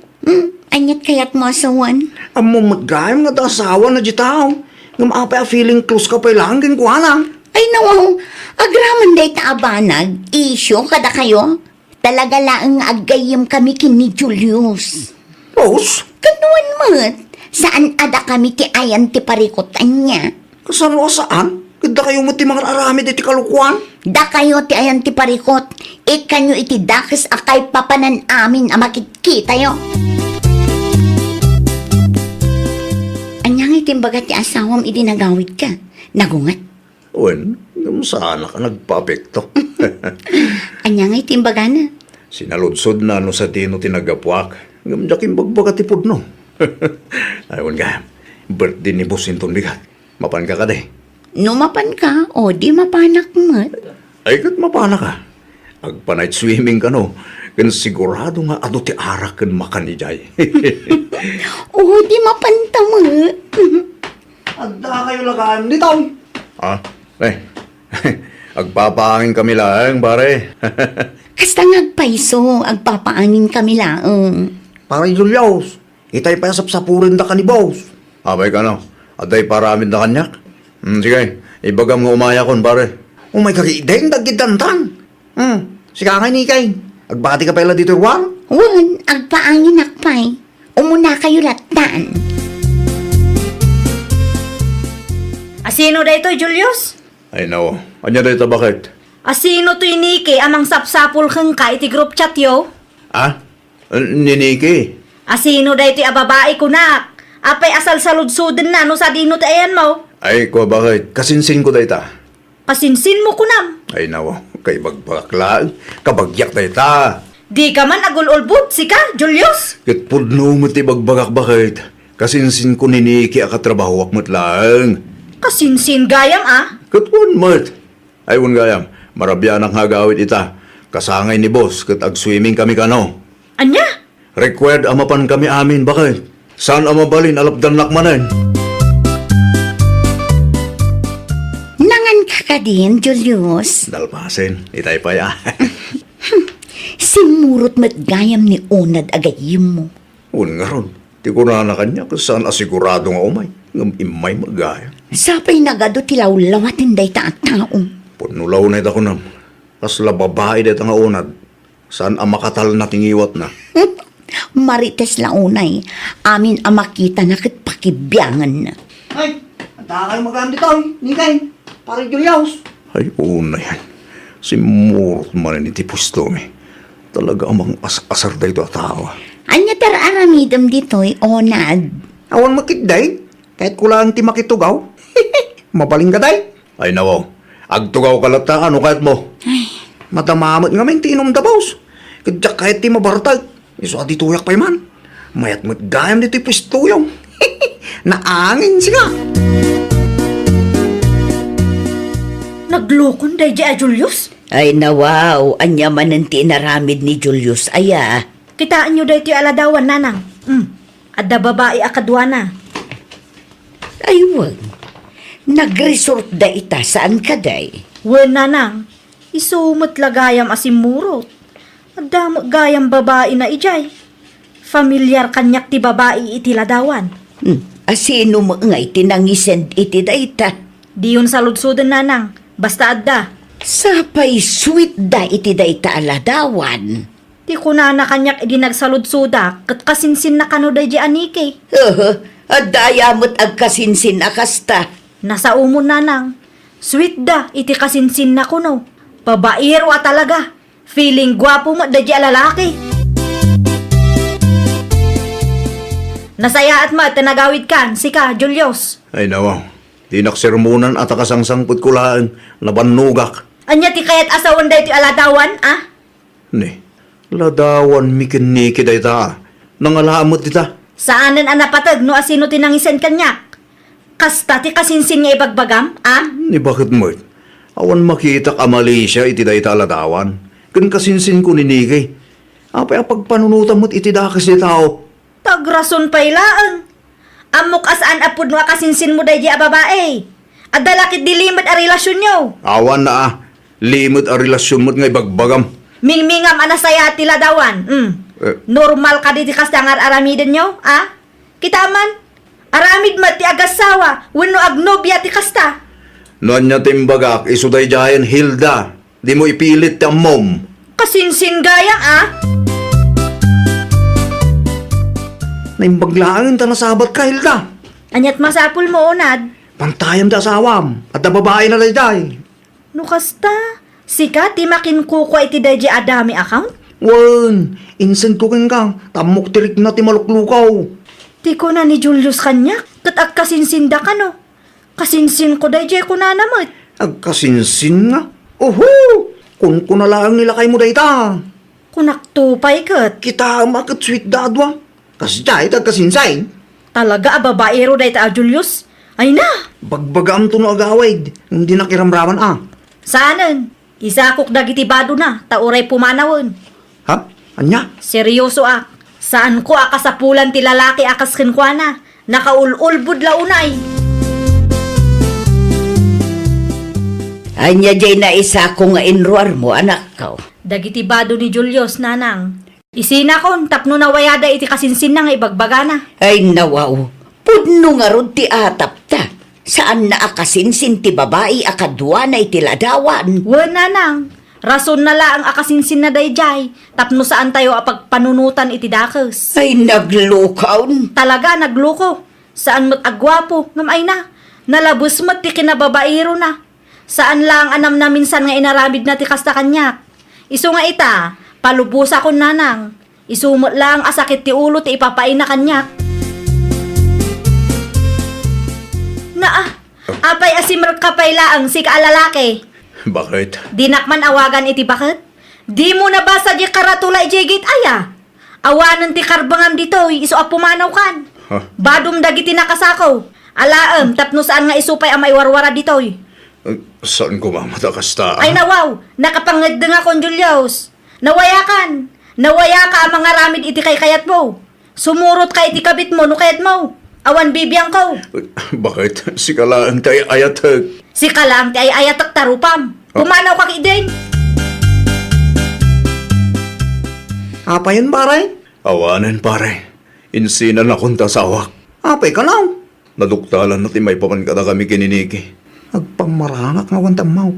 Anyat kayat mo asawan. Among matgayam nga da asawa na jitaw. Ngam apay a feeling close ka pa'y lang kin kuana. Ay nawaw, agraman day taabanag. Isyo kada kayo. Talaga lang agayim kami kini Julius. Rose? Kanuan mat. Saan ada kami ti ayan ti parikotan niya? Kasano saan? Kada kayo mo ti mga aramid iti kalukuan? Da kayo ti ayan ti parikot. Ikanyo iti dakes akay papanan amin a makikita yo. Anyang itimbaga ti asawam iti nagawid ka. Nagungat. Wen, ngam sana ka nagpapekto. Anyang itimbaga na. Sinaludsod na no sa dino tinagapuak. Ngam jakim bagbaga ti pudno. Ayun ka, birthday ni Boss Inton bigat. Mapan ka day. Numapan ka o di mapanak mat. Ay kat mapana ka. Agpa-night swimming ka no. Kan sigurado nga ano ti arak kan makanijay. O di mapanta mat. Agda kayo lagayam dito. Ah, agpapaangin kami lang, pare. Kasta ngagpaiso, agpapaangin kami laang. Pare Julius, itay pa sapsapurin da ka ni boss. Abay ka no, aday paramin da kanyak. Sige, ibagam nga umaya kon, pare. Umay kakiideng dagidantan. Sikangay ni kay. Agbati ka pala dito, Juan. Wan, agpaangin akpay. Umuna kayo latan. Asino da ito, Julius? Ay no, anya dito bakit? Asino to iniki amang sapsapul kang ka iti group chat yo? Ah? Niniki? Asino da ito ababae ko nak? Apay asal saludsuden na no sa dino tayan mo? Ay, ko bakit? Kasinsin ko dayta. Kasinsin mo kunam. Ay nawa, kay bagbaklaan, kabagyak dayta. Di ka man agululbut, sika, Julius? Kat pudno mo ti bagbagak bakit? Kasinsin ko niniki akatrabaho ak mo't lang. Kasinsin gayam ah. Kat kun mat. Ay kun gayam, marabyan ang hagawit ita. Kasangay ni boss, kat ag-swimming kami kano. Anya? Required amapan kami amin, bakit? Saan amabalin alapdan lakmanan? Nangan ka din, Julius. Dalpasin, itay pa ya. Simurot matgayam ni Onad agayim mo. Un nga ron, ti ko na kanya kung saan asigurado nga umay. Ngam imay magaya. Sapay nagado tilaw-lawatin day ta at taong. Punulaw na ito ko nam. Kasla babae dito nga unad. Saan ang makatal na tingiwat na? Marites launay, amin ang makita na kit pakibyangan na. Ay, anta kayo maganda dito. Nikay, pare Julius. Ay, una yan. Si Murot man ni Tipus Tomi. Talaga amang asar da ito at tawa. Anya aramidam dito'y Onad. Awan makitday, kahit kulang ti makitugaw. Mabaling ka day. Ay nawaw, agtugaw kalata, ano kahit mo? Matamamat nga may tinom dabaws. Kadyak kahit ti mabartag. Iso adi tuyak pa man. Mayat matgayam dito pistuyong. Naangin siya. Naglukon day di Julius. Ay nawaw, anya man ang tinaramid ni Julius, aya. Kitaan nyo day ti aladawan, nanang. Adda babae akadwa na. Ay wag, nag-resort da ita, saan ka day? Wen, nanang. Isumot lagayam asimurot. Adda mo gayam babae na ijay. Familiar kanyak ti babae iti ladawan. Asino mo nga itinangisend iti da ita? Di yun sa ludsudan, nanang. Basta adda. Sapay sweet da iti da ita aladawan. Di ko na kanyak idi nagsaludsuda. Kat kasinsin na kano day di anike. Adayamot agkasinsin akasta. Nasa umon, nanang. Sweet da, iti kasinsin na kuno. Babaero talaga. Feeling gwapo mo da di lalaki. Nasaya at ma, tinagawid kan, sika, Julius. Ay nawaw, di naksermonan at akasangsangput kulaan, nabanugak. Anya ti kayat asawan da iti aladawan, ah? Ni, ladawan mikiniki da ita. Nangalamot ita. Saanan ang napatag no asino tinangisen kanyak? Kasta ti kasinsin nga ibagbagam, ah? Ni bakit mo? Awan makita ka Malaysia iti da ita ladawan. Kun kasinsin ko ninigay. Apay pagpanunutan mo't iti da kasi tao. Tagrason pa ilaan. Amok asaan apod no akasinsin mo day di a babae. At dalakit dilimad a relasyon nyo. Awan na limot a relasyon mo't nga ibagbagam. Mingmingam anasaya ti ladawan. Normal ka di kas dangar aramiden nyo, ah? Kita man, aramid mat ti agasawa, wenno agnobya ti kasta. Noan niya timbagak, isuday jayan Hilda. Di mo ipilit ti mom. Kasinsin gayang, ah? Naimbaglaan ta na sabat ka, Hilda. Anyat masapul mo, unad. Pantayam da asawam. At da babae na day. No kasta, sika ti makinkuko iti day di adami account? Wan, insan ko kang tamok tirik na ti maluklukaw. Ti ko na ni Julius kanyak, kat agkasinsinda ka no. Kasinsin ko day di ko na namot. Agkasinsin nga. Oho! Kung kunalaang nilakay mo day ta. Kunaktupay kat. Kita makit sweet dadwa. Kasi jay agkasinsay. Talaga babaero day ta Julius? Ay na! Bagbagam to no agawid. Hindi nakiramraman Saanan? Isakok dagiti bado na, tauray pumanawon. Ha? Anya? Seryoso saan ko akasapulan ti lalaki akas kinkwana? Nakaululbud launay. Anya jay na isa ko nga inruar mo, anak ko. Dagiti bado ni Julius, nanang. Isina kon, tapno na wayada iti kasinsin na nga ibagbagana. Ay nawaw, pudno nga rod ti atap ta. Saan na akasinsin ti babae akadwa na iti ladawan? Wen, nanang. Rason na la ang akasinsin na dayjay. Tapno saan tayo apagpanunutan iti dakes. Ay naglukaw. Talaga, nagluko. Saan mo't agwapo, ngamay na. Nalabos mo't ti kinababairo na. Saan lang anam na minsan nga inaramid na ti kasta kanyak. Isu nga ita, palubusa kon nanang. Isumot lang asakit ti ulo ti ipapain na kanyak. Apay asimrot kapay laang si kaalalaki. Bakit? Dinakman awagan iti bakit? Di mo nabasa di karatula ijigit aya. Awanan ti karbangam dito, iso apumanaw kan. Huh? Badum dagiti nakasakaw. Alaem, tapno saan nga isupay ang maiwarwara dito. Saan ko mamatakasta? Ay nawaw, nakapangad nga kon Julius. Nawayakan. Nawaya ka ang mga ramid iti kay kayat mo. Sumurot ka iti kabit mo no kayat mo. Awan bibiyang ko. Bakit? Si kalaan tayo ayatag. Si kalang ti ay ayatak tarupam. Pumanaw ka kideng. Apa yun, pare? Awanan pare. Insinan akong tasawak. Apay ka lang. Naduktalan natin may pamankata kami kininiki. Agpamarangak nga wantang mau.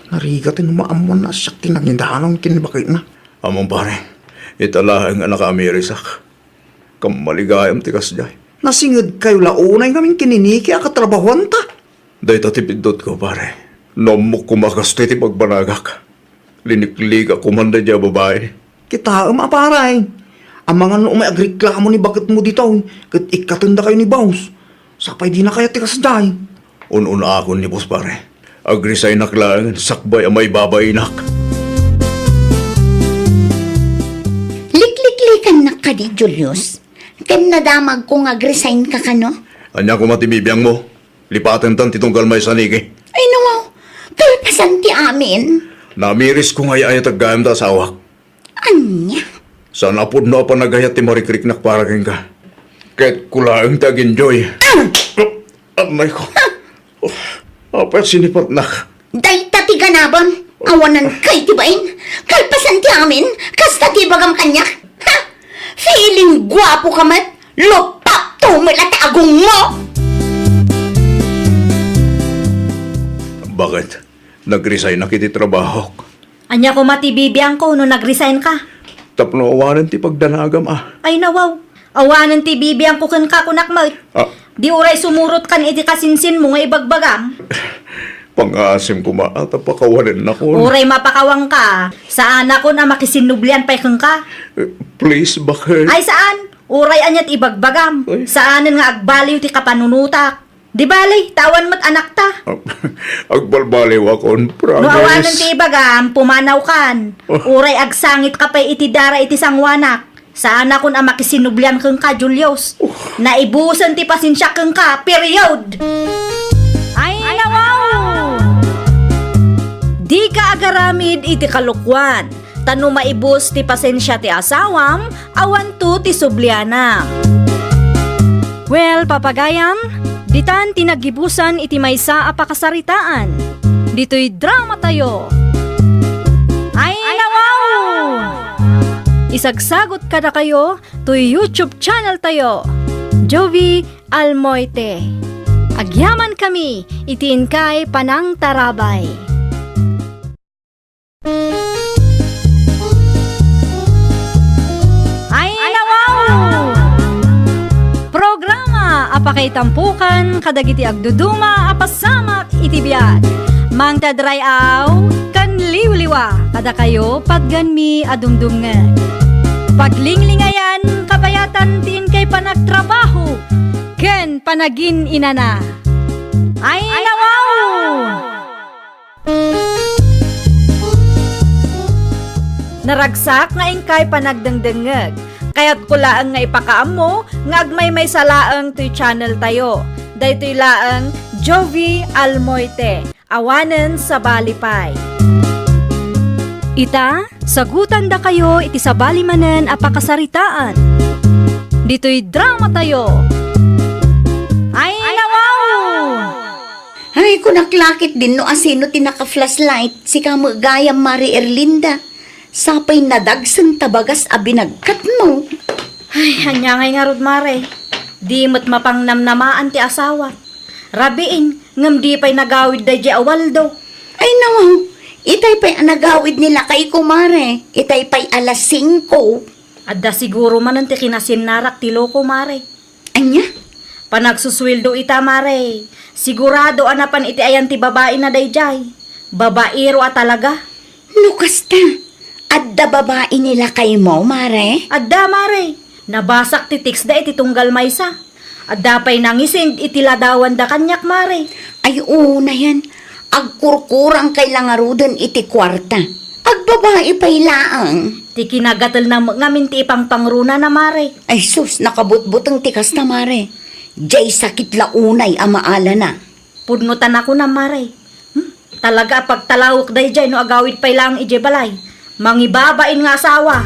Narigatin umaamon na siya tinagnindahanong kinibakit na. Among pare, itala ang anak Amerisak. Kamaligayam tikas jay. Nasingid kayo launay kaming kininiki akatrabahuan ta. Day tatipidot ko pare. Nomok kumakasto iti pagbanagak. Linikliga kumanda dya babae. Kita aparay. Ang mga no may agreklamo ni bakit mo dito, kat ikatanda kayo ni Baus. Sapay di na kaya tikasday. Ununa ako ni boss pare. Agrisay naklaan, sakbay ang may babainak. Liklik-likan na ka di, Julius. Ken nadamag ko nga resign ka kano? Anya ko matibibiyang mo. Lipatan tan titunggal may sanigi. Ay nawaw, kalpasan ti amin. Namiris ko nga ay taggayam ta asawak. Anya? Sana po na pa nagayat ti marikrik nak paragin ka. Kahit kulaang tag-enjoy. Anay ko. Apa sinipat nak. Day tati ganabon, awanan kay tibain. Kalpasan ti amin, kasta ti bagam kanya. Ha? Feeling gwapo ka mat, lupap to malatagong mo. Bakit? Nag-resign na kiti trabaho. Anya ko matibibiyang ko no nag-resign ka. Tapno awanan ti pagdanagam Ay nawaw, awanan ti bibiyang ko kan ka kunak mo. Di uray sumurot kan iti kasinsin mo nga ibagbagam. Pangasim ko maata pakawalan na ko. Uray mapakawang ka. Saan ako na makisinublian pa kang ka? Please, bakit? Ay saan? Uray anyat ibagbagam. Ay. Saanin nga agbaliw ti kapanunutak. Di bali, tawan mo't anak ta. Agbalbaliw akon, promise. No awanan ti ibagam, pumanaw kan. Uray agsangit ka pa iti dara iti sangwanak. Saan ako na makisinublian kang ka, Julius? Naibusan ti pasensya kang ka, period! Ay, nawaw! Di ka agaramid iti kalukwan. Tano maibus ti pasensya ti asawam, awan to ti sublianam. Well, papagayam, ditan tinagibusan iti maysa a pakasaritaan. Dito'y drama tayo. Ay, nawaw! Isagsagot ka na kayo to YouTube channel tayo, Jovi Almoite. Agyaman kami, itiin kay Panang Tarabay. Ay, nawaw! Programa apakay tampukan kadagiti agduduma apasamak itibiyat. Mang tadrayaw kan liwliwa kada kayo pagganmi adumdumngan. Paglinglingayan kabayatan tiin kay panagtrabaho ken panagin inana. Ay nawaw! Naragsak nga ingkay panagdengdengeg. Kaya't kulaan nga ipakaam mo nga agmay may salaang to'y channel tayo. Daytoy laang Jovi Almoite. Awanen sa Balipay. Ita, sagutan da kayo iti sa balimanen apakasaritaan. Dito'y drama tayo. Ay, nawaw! Ay, kunaklakit din no asino ti naka-flashlight si kamo gayam Mari Erlinda. Sapay nadagsan tabagas a binagkat mo. Ay, hanyangay nga rod mare. Di mo't mapangnamnamaan ti asawa. Rabiin, ngam di pa'y nagawid da di awaldo. Ay nawaw, itay pa'y anagawid nila kay kumare. Itay pa'y alas 5. Adda siguro man ang ti kinasinnarak ti loko mare. Anya? Panagsuswildo ita mare. Sigurado anapan iti ayan ti babae na dayjay. Babaero a talaga. Lukas ta. Adda babae nila kay mo, mare? Adda mare. Nabasak ti tiks da iti tunggal maysa. Adda pa'y nangising iti ladawan da kanyak mare. Ay, una yan. Agkurkurang kay langaruden iti kwarta. Agbabae pa'y laang. Ti kinagatal na ngamin ti ipang pangruna na mare. Ay sus, nakabutbutang tikas na mare. Jay sakit launay amaala na. Pudnutan ako na mare. Talaga pagtalawak dayjay no agawid pa'y lang ije balay. Mangibabain nga asawa.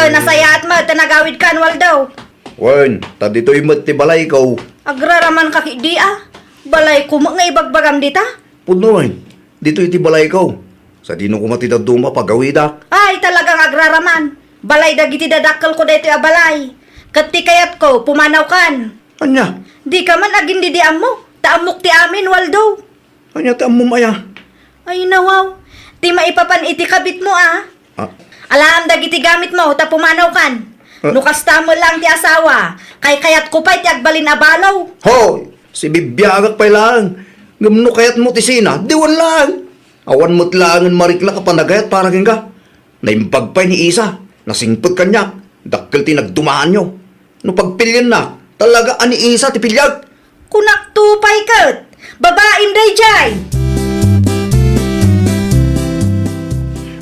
Nasayaat mo, tanagawid ka, Waldo. Wen, tadi to'y matibalay ko. Agraraman ka di Balay ko nga ibagbagam dita. Punoy, dito iti balay ko. Sa dino ko matidaduma pagawida. Ay, talagang agraraman. Balay dagiti dadakkel ko dito a balay. Kati kayat ko, pumanaw kan. Anya? Di ka man agin didiam mo. Taamok ti amin, Waldo. Anya ti ammo maya? Ay, nawaw. Ti maipapan iti kabit mo, ah. Alam dagiti gamit mo, ta pumanaw kan. Nukasta mo lang ti asawa. Kay kayat ko pa'y ti agbalin abalaw. Hoy! Si bibiyagak pa lang. Ngamno kayat mo ti sina, diwan lang. Awan mo't langan marikla ka panagayat para ka. Naimbagpay ni Isa, nasingpot kanya, dakkel ti nagdumaan nyo. No pagpilyan na, talaga ani Isa ti pilyag. Kunak tupay kat! Babaim day jay!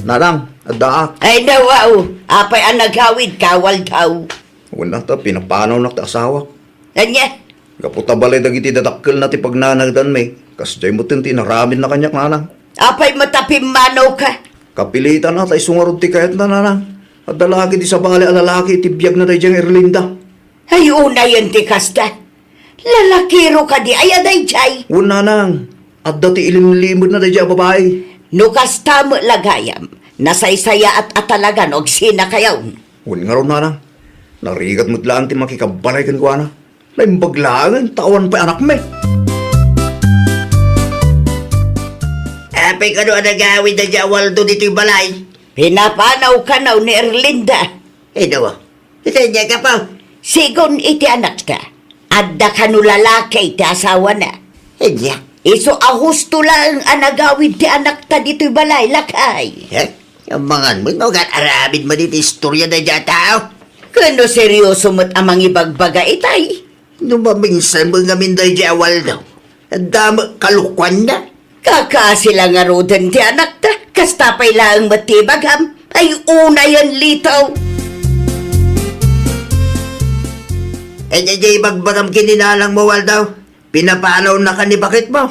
Nanang, adaak. Ay nawaw, apay ang naghawid kawal daw. Wala ta, pinapanaw na ta asawa. Anya, Kaputa balay dagiti dadakkel na ti pagnanagdan may. Kas jay mo tinti naramid na kanyak nanang. apay matapim manaw ka. Kapilitan na tayo sungarod ti kayat na nanang. At dalaki ti sabali alalaki ti biyag na tayo diyang Erlinda. Ay una yan ti kasta. Lalakiro ka di ay aday jay. Wala nanang. At dati ilimlimod na tayo diyang babae. No kasta mo lagayam. Nasaysaya at atalagan og sina kayaw. Wala nga ron nanang. Narigat mo't lang ti makikabalay kan ko na. Laimbag langan, tawan pa anak me. Apay ka doon nagawid na dyan Waldo dito'y balay. Pinapanaw ka na ni Erlinda. Dawa, ito niya ka pa. Sigon iti anak ka. Adda ka no lalaki iti asawa na. Niya, iso ahusto lang ang nagawid ti anak ta dito'y balay lakay. Yung mga mo, arabid mo dito istorya na dyan tao. Kano seryoso mo't amang ibagbaga itay? Numaminsan mo nga minday dyan Waldo. Ang dama kalukwan na. Kakasila nga rodan ti anak ta, kastapay lang matibagam, ay una yan litaw. Jay, bagbagam kininalang mo, Waldo. Pinapalaw na ka ni bakit mo?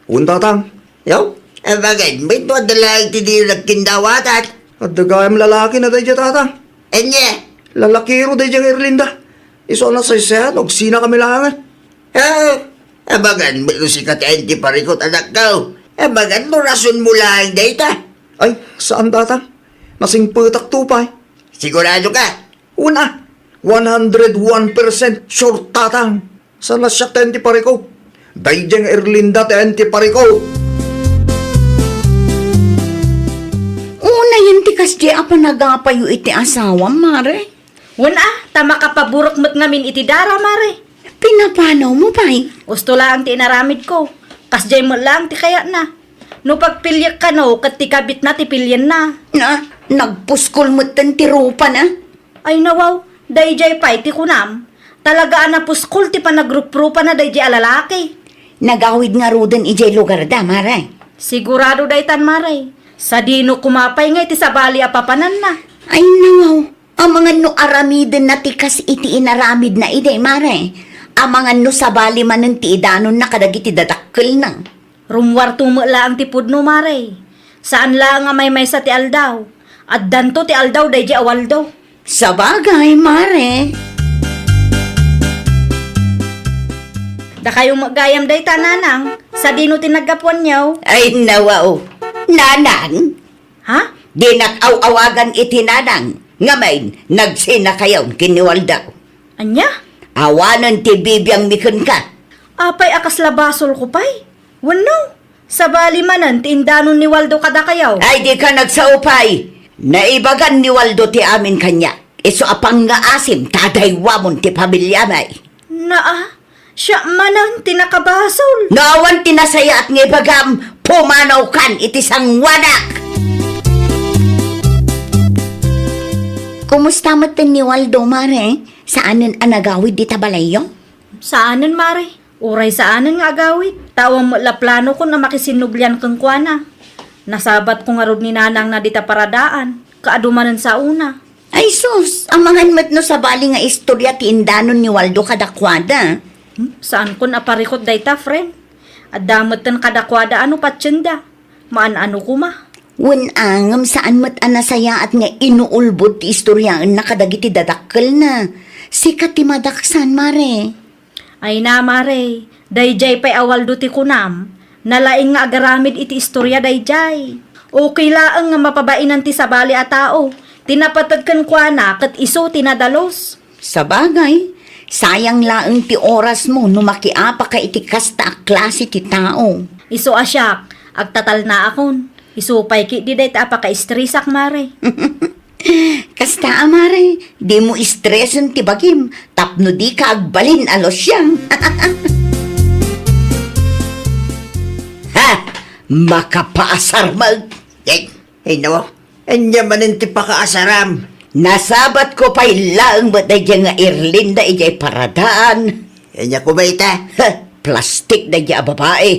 Untatang. Yo, bagay, may to dalag ti di nagkindawatan. At dagayam lalaki na tayo dyan tatang. Anya, Lalakiro tayo diyang Erlinda. Iso na sa isayan, og sina kami langan. abagan mo si Katenti parikot anak ko. Abagan mo rason mo lang data. Ay, saan tatang? Nasing putak tupay. Sigurado ka? Una, 101% sure tatang. Sana siya tenti pariko. Dahil diyang Erlinda tenti pariko. Una yun tikas di apa nagapayo iti asawa, mare. Wala, tama ka paburok mo't ngamin iti dara, mare. Pinapanaw mo pa'y? Gusto lang ti naramid ko. Kas jay mo lang ti kaya na. No pagpilyak ka no, kat ti kabit na ti pilyan na. Na, nagpuskol mo tan tirupa na. Ay nawaw, day jay pa'y ti kunam. Talaga na puskol ti panagrup-rupa na day jay alalaki. Nagawid nga rodan ijay lugar da, mare. Sigurado day tan, mare. Sa dino kumapay nga iti sabali apapanan na. Ay nawaw, ang mga no aramiden na tikas iti inaramid na ide, mare. Ang mga no sabali manan ti idanon na kadagiti dadakkel na. Rumwar tumula ang tipod no, mare. Saan lang nga may sa ti aldaw. At danto ti aldaw day jay awaldo. Sa bagay, mare. Da kayong magayam day tananang. Sa dino tinagapuan niyaw. Ay nawaw. Nanang? Ha? Di nakaw-awagan iti nanang. Ngamain, nagsina kayaw kiniwaldaw. Anya? Awanan ti bibiyang mikon ka. Apay akas labasol ko pay. Wano? Sa bali manan ti indanon ni Waldo kada kayaw. Ay di ka nagsaupay. Naibagan ni Waldo ti amin kanya. Iso apang nga asim, tadaywamon ti pamilyamay. Naa, siya manang tinakabasol. Naawan tinasaya at ngibagam, pumanaw kan iti sangwanak. Kumusta mo ni Waldo, mare? Saanan ang nagawid di tabalayo? Saanan, mare? Uray saanan nga agawid. Tawang mo plano ko na makisinublian kang kuana. Nasabat ko nga rod ni nanang na dita paradaan. Kaadumanan sa una. Ay sus, ang mga mat no sa bali nga istorya ti indanon ni Waldo kadakwada. Saan ko naparikot dayta, friend? At damot tan kadakwada ano patsyenda. Maan ano kuma? Wanangam saan mat anasaya at nga inuulbot ti istoryaan na kadagiti dadakkel na. Sikat ti madaksan, mare. Ay na, mare. Dayjay pa'y awaldo ti kunam. Nalaing nga agaramid iti istorya dayjay. Okay laang nga mapabainan ti sabali a tao. Tinapatag kan kuana kat iso tinadalos. Sa bagay, sayang laang ti oras mo no makiapa ka iti kasta a klase ti tao. Iso asyak, agtatal na akon. Isupay ki di day ta apaka-istrisak, mare. Kasta amare, di mo istresan ti bagim, tapno di ka agbalin alos siyang. Ha? makapaasar mag. Ay nawa, anya manin ti pakaasaram. Nasabat ko pa'y laang ba't na dyan nga Erlinda ijay paradaan. Anya ko ba ita? Plastik na dyan babae.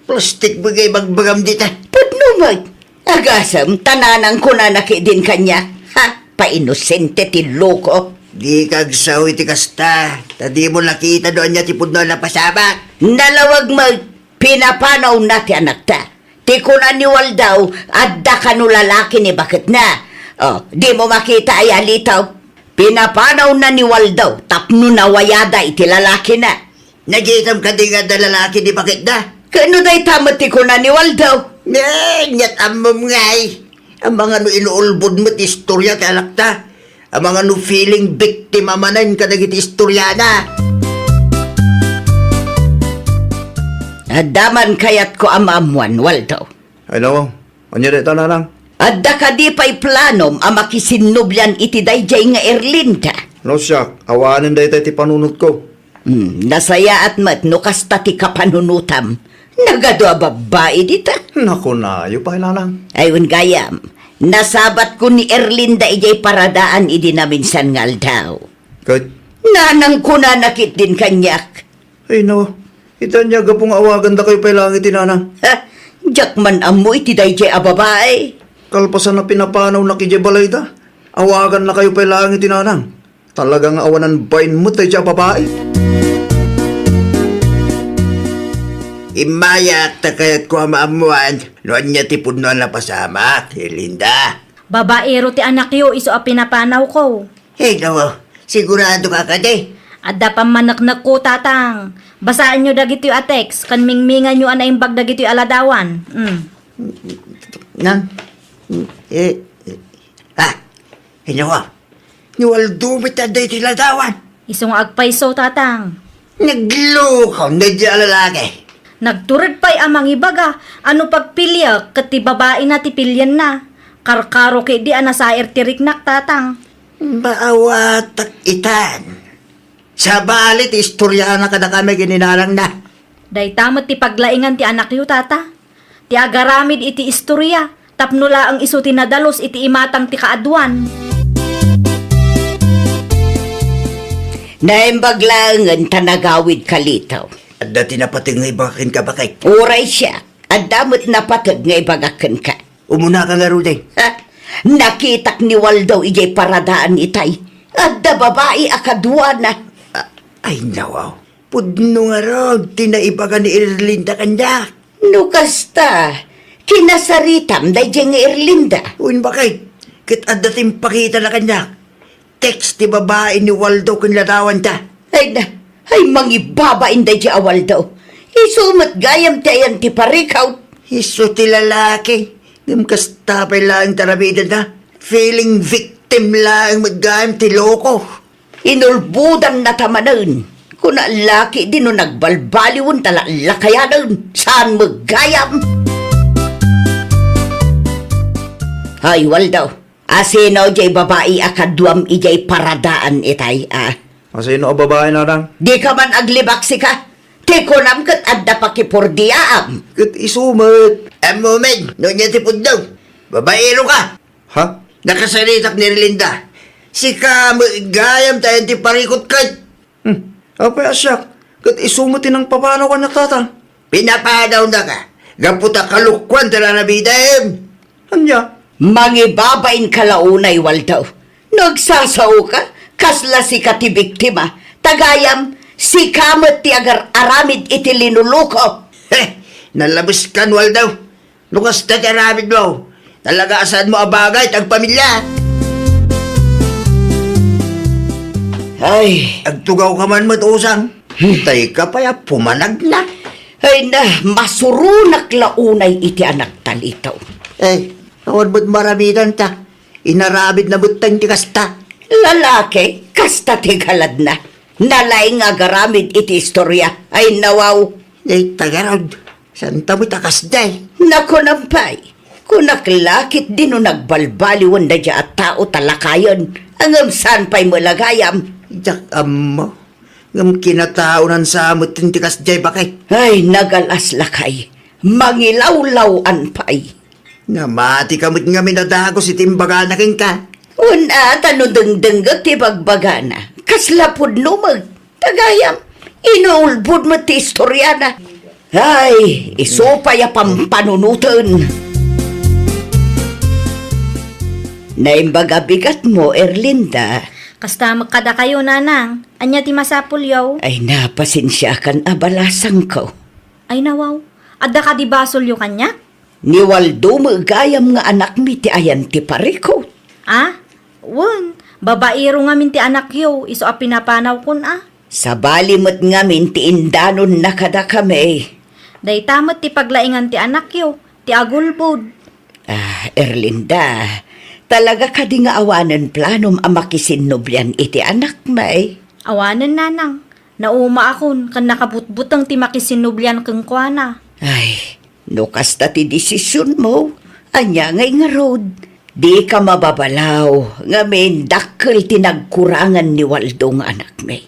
Plastik bagay bagbagam dita. Pudno mag. Agasam, tananang ko na din kanya. Painosente ti loko. Di kagsaw iti kasta. Tadi mo nakita doon niya ti pudno na pasabak. Nalawag mag. Pinapanaw na ti anak ta. Ti kunan ni Waldaw, adda ka no lalaki ni bakit na. Di mo makita ay alitaw. Pinapanaw na ni Waldaw, tapno na wayada iti lalaki na. Nagitam ka di nga da lalaki di bakit na. Kano day tamat ti kunan ni Waldaw? Nyat amam ngay. Ang mga no inuulbod mo't istorya kay alak ta. Ang mga no feeling biktima manan ka nagit istorya na. Adaman kayat ko amamuan, Waldaw. Ay nawa, anya di tananang. Adda ka di pa'y planom ang makisinubyan iti dayjay nga Erlinda. No siya, awanin day ti panunot ko. Nasaya at mat no kasta ti kapanunutam. Nagado a babae dita. Naku na, yung pahilanang. Ayun gayam, nasabat ko ni Erlinda ijay paradaan idi na minsan ngal daw. Kahit, Nanang ko na nakit din kanyak. ay nawa, ita niya gapong awagan da kayo pailangit tinanang. Ha? Jakman amoy ti dayjay a babae. Kalpasan na pinapanaw na kije balay da. Awagan na kayo pailangit tinanang. Talagang awanan bain mo tayo siya babae. Imayak ta kayat ko amaamuan. Noon niya ti pudno na pasamak, Erlinda. Babaero ti anak yo, iso a pinapanaw ko. Hey nawa, sigurado ka ka di. Adda pa manaknak ko, tatang. Basaan nyo dagito yung atex, kan mingmingan nyo ana imbag dagito yung aladawan. Nang? Hey nawa, ni Waldo mitaday ti ladawan. Isong agpaiso, tatang. Naglukaw na di alalaki. Nagturad pa'y amang ibaga, ano pagpilya, kati babae na ti pilyan na. Karkaro kay di anasair tiriknak, tatang. Maawatak itan. Sa balit, istorya na kada kami gininalang na. Day tamat ti paglaingan ti anak yu, tata. Ti agaramid iti istorya, tapnula ang iso tinadalos iti imatang ti kaadwan. Naimbaglangan tanagawid kalitaw. At dati napating nga ibakin ka bakay. Uray siya, at damot napatag nga ibagakan ka. Umuna ka nga ruday. Ha? Nakitak ni Waldaw ijay paradaan itay. At da babae akadwa na. Ay nawaw. Pudno nga rod, tinaibagan ni Erlinda kanya. Nukasta, kinasaritam da nga Erlinda. Uwin bakay, kit at dating pakita na kanya. Text ti babae ni Waldo kung larawan ta. Ay mangibabain da dya Waldaw. Isumat gayam tayan ti parikaw. Iso ti lalaki. Gimkasta pa lang tarabidan na. Feeling victim lang magayam ti loko. Inulbudan na tamanan. Kung laki din no nagbalbaliwon talalakayanan. Saan magayam? Ay, Waldaw. Asino jay babae akadwam ijay paradaan itay, Masino ang babae na lang? Di ka man aglibaksi ka. Ti kunam kat adda pakipurdiaam. Kat isumat. Moment, noon niya ti pudno. Babaero ka. Ha? Nakasalitak ni Erlinda. Si ka magayam tayo ti parikot ka. Apay asyak. Kat isumatin ang papanaw ka na tatang. Pinapadaw na ka. Gaputa kalukwan talalabidem. Anya? Mangibabain kalaunay, Waldaw. Nagsasaw ka, kasla si ka ti biktima. Tagayam, si kamat ti agar aramid iti linuluko. Nalabas ka, Waldo. Lukas na karamid mo. Nalagasan mo abagay at ang pamilya. Ay, Agtugaw ka man matusang. Tay ka pa ya, pumanag na. ay na, masurunak launay iti anak talitaw. Awan ba't maramidan ta? Inarabid na butang ti kasta. Lalaki, kasta ti galad na. Nalay nga garamid iti istorya. Ay nawaw. Tagarod. Santa mo takas day. Naku nampay. Kunaklakit din no nagbalbaliwan na dya at tao talakayon. Ang amsan pa'y malagayam. Jak mo. Ngam kinataunan sa amot ti kas day bakay. Ay, nagalas lakay. Mangilawlawan pa'y. Namati kamot nga minadagos itimbaga na king ka. Una, tanudeng-denggag ti bagbagana. Kaslapod numag. Tagayam, inuulbod mo ti istorya na. Ay, isupay pampanunutan. Naimbaga bigat mo, Erlinda. Kasta magkada kayo, nanang. Anya ti masapul yaw. Ay, napasensya kan abalasang ko. Ay nawaw. Adda ka di basol yung kanya? Ni Waldo magayam nga anak mi ti ayan ti pariko. Ah? Wen. Babairo nga min ti anak yaw. Iso a pinapanaw kun ah. Sa balimot nga min ti indanon na kada kami. Day tamot ti paglaingan ti anak yaw. Ti agulbod. Ah, Erlinda, talaga ka di nga awanan planom ang makisinnoblyan iti anak may. Awanan nanang. Nauma akon kan nakabutbutang ti makisinubyan keng kuana. Ay, no kasta ti desisyon mo, anya ngay nga road. Di ka mababalaw, nga min dakkel ti nagkurangan ni Waldo nga anak may.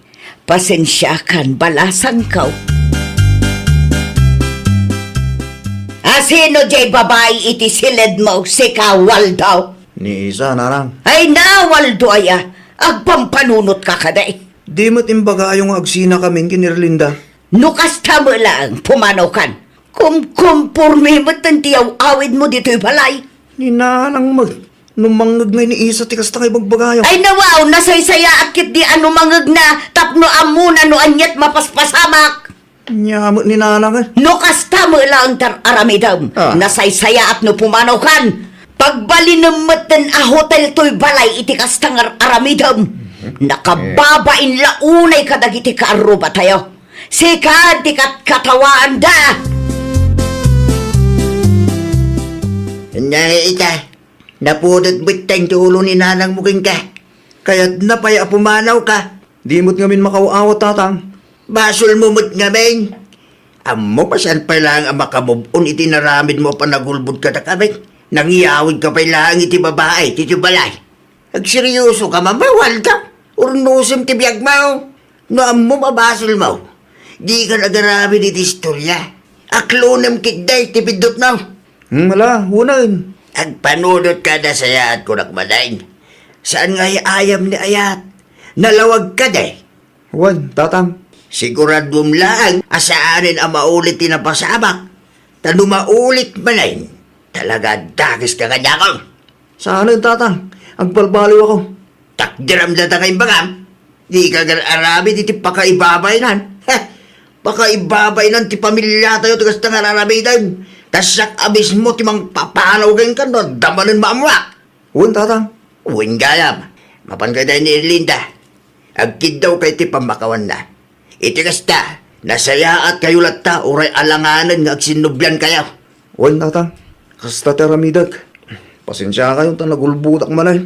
Pasensya kan, balasan ka. Sino jay babae iti silid mo, si ka Waldo? Ni isa, narang. Ay na, Waldo aya, agpampanunot ka kaday. Di mo't imbaga yung agsina kaming kinirlinda. Nukas tamo lang, pumanaw kan. Kumpurme mo tantiyaw awid mo dito'y balay. Ni nanang mag. Numangag ngay ni isa tikas takay magbagayaw. Ay nawaw, nasaysaya akit di ano mangag na, tapno amuna no anyat mapaspasamak. Nyamot ni nanang eh. Nukas tamo lang aramidam, Ah. nasaysaya at no pumanaw kan. Pagbalinamatan a hotel to'y balay iti kastangar aramidam. Nakababain launay kadagiti kaaruba tayo. Sika di katawaan da. Nyay ita, napudot bitang tulo ni nanang muking ka. Kaya't napaya pumanaw ka. Di mo't ngamin makauawat tatang. Basol mo mo't ngamin. Amo pa saan pa lang ang makamubon iti naramid mo pa nagulbod ka na kami. Nangiyawid ka pa lang iti babae, iti balay. Agseryoso ka mamawal ka. Urnusim ti biyag mo. No amo mabasol mo. Di ka nagaramid iti istorya. Aklonem kitday ti pidot na. Wala, hunain. Agpanunod ka na saya at kunakmadain. Saan nga ayam ni ayat? Nalawag ka day. Wan, tatang. Siguradum lang, asaanin ang maulit tinapasabak. Tano maulit manayin. Talaga dakis ka kanya ko. Saan tatang? Agbalbaliw ako. Takdiram na kayong bagam. Di ka gan-arabi di ti pakaibabay nan. Pakaibabay nan ti pamilya tayo tigas na nga-arabi din. Tasak abis mo ti mang papanaw kayong ka no, damanin maamwak. Uwan tatang. Uwan gayam. Mapan ka tayo ni Erlinda. Agkid daw kay ti pamakawan na. Itigas ta, nasaya at kayo latta, uray alanganan nga agsinubyan kayo. Uwan tatang. Kasta teramidag. Pasensya kayo ta nagulbutak manay.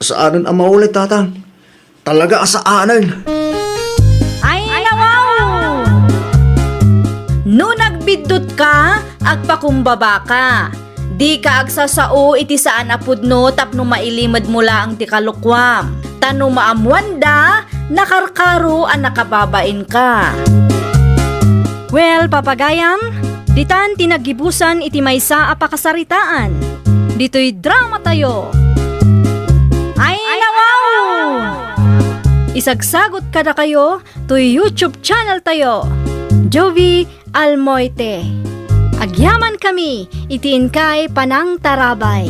Asaanan ang maulit tatang. Talaga asaanan. Ay nawaw! No nagbidot ka, agpakumbaba ka. Di ka agsasao iti saan apudno tapno mailimad mula ang tikalukwam. Tano maamwanda, nakarkaro ang nakababain ka. Well, papagayam, ditan tinagibusan iti maysa apakasaritaan. Dito'y drama tayo. Ay nawaw! Isagsagot ka na kayo to YouTube channel tayo. Jovi Almoite. Agyaman kami, itiin kay Panang Tarabay.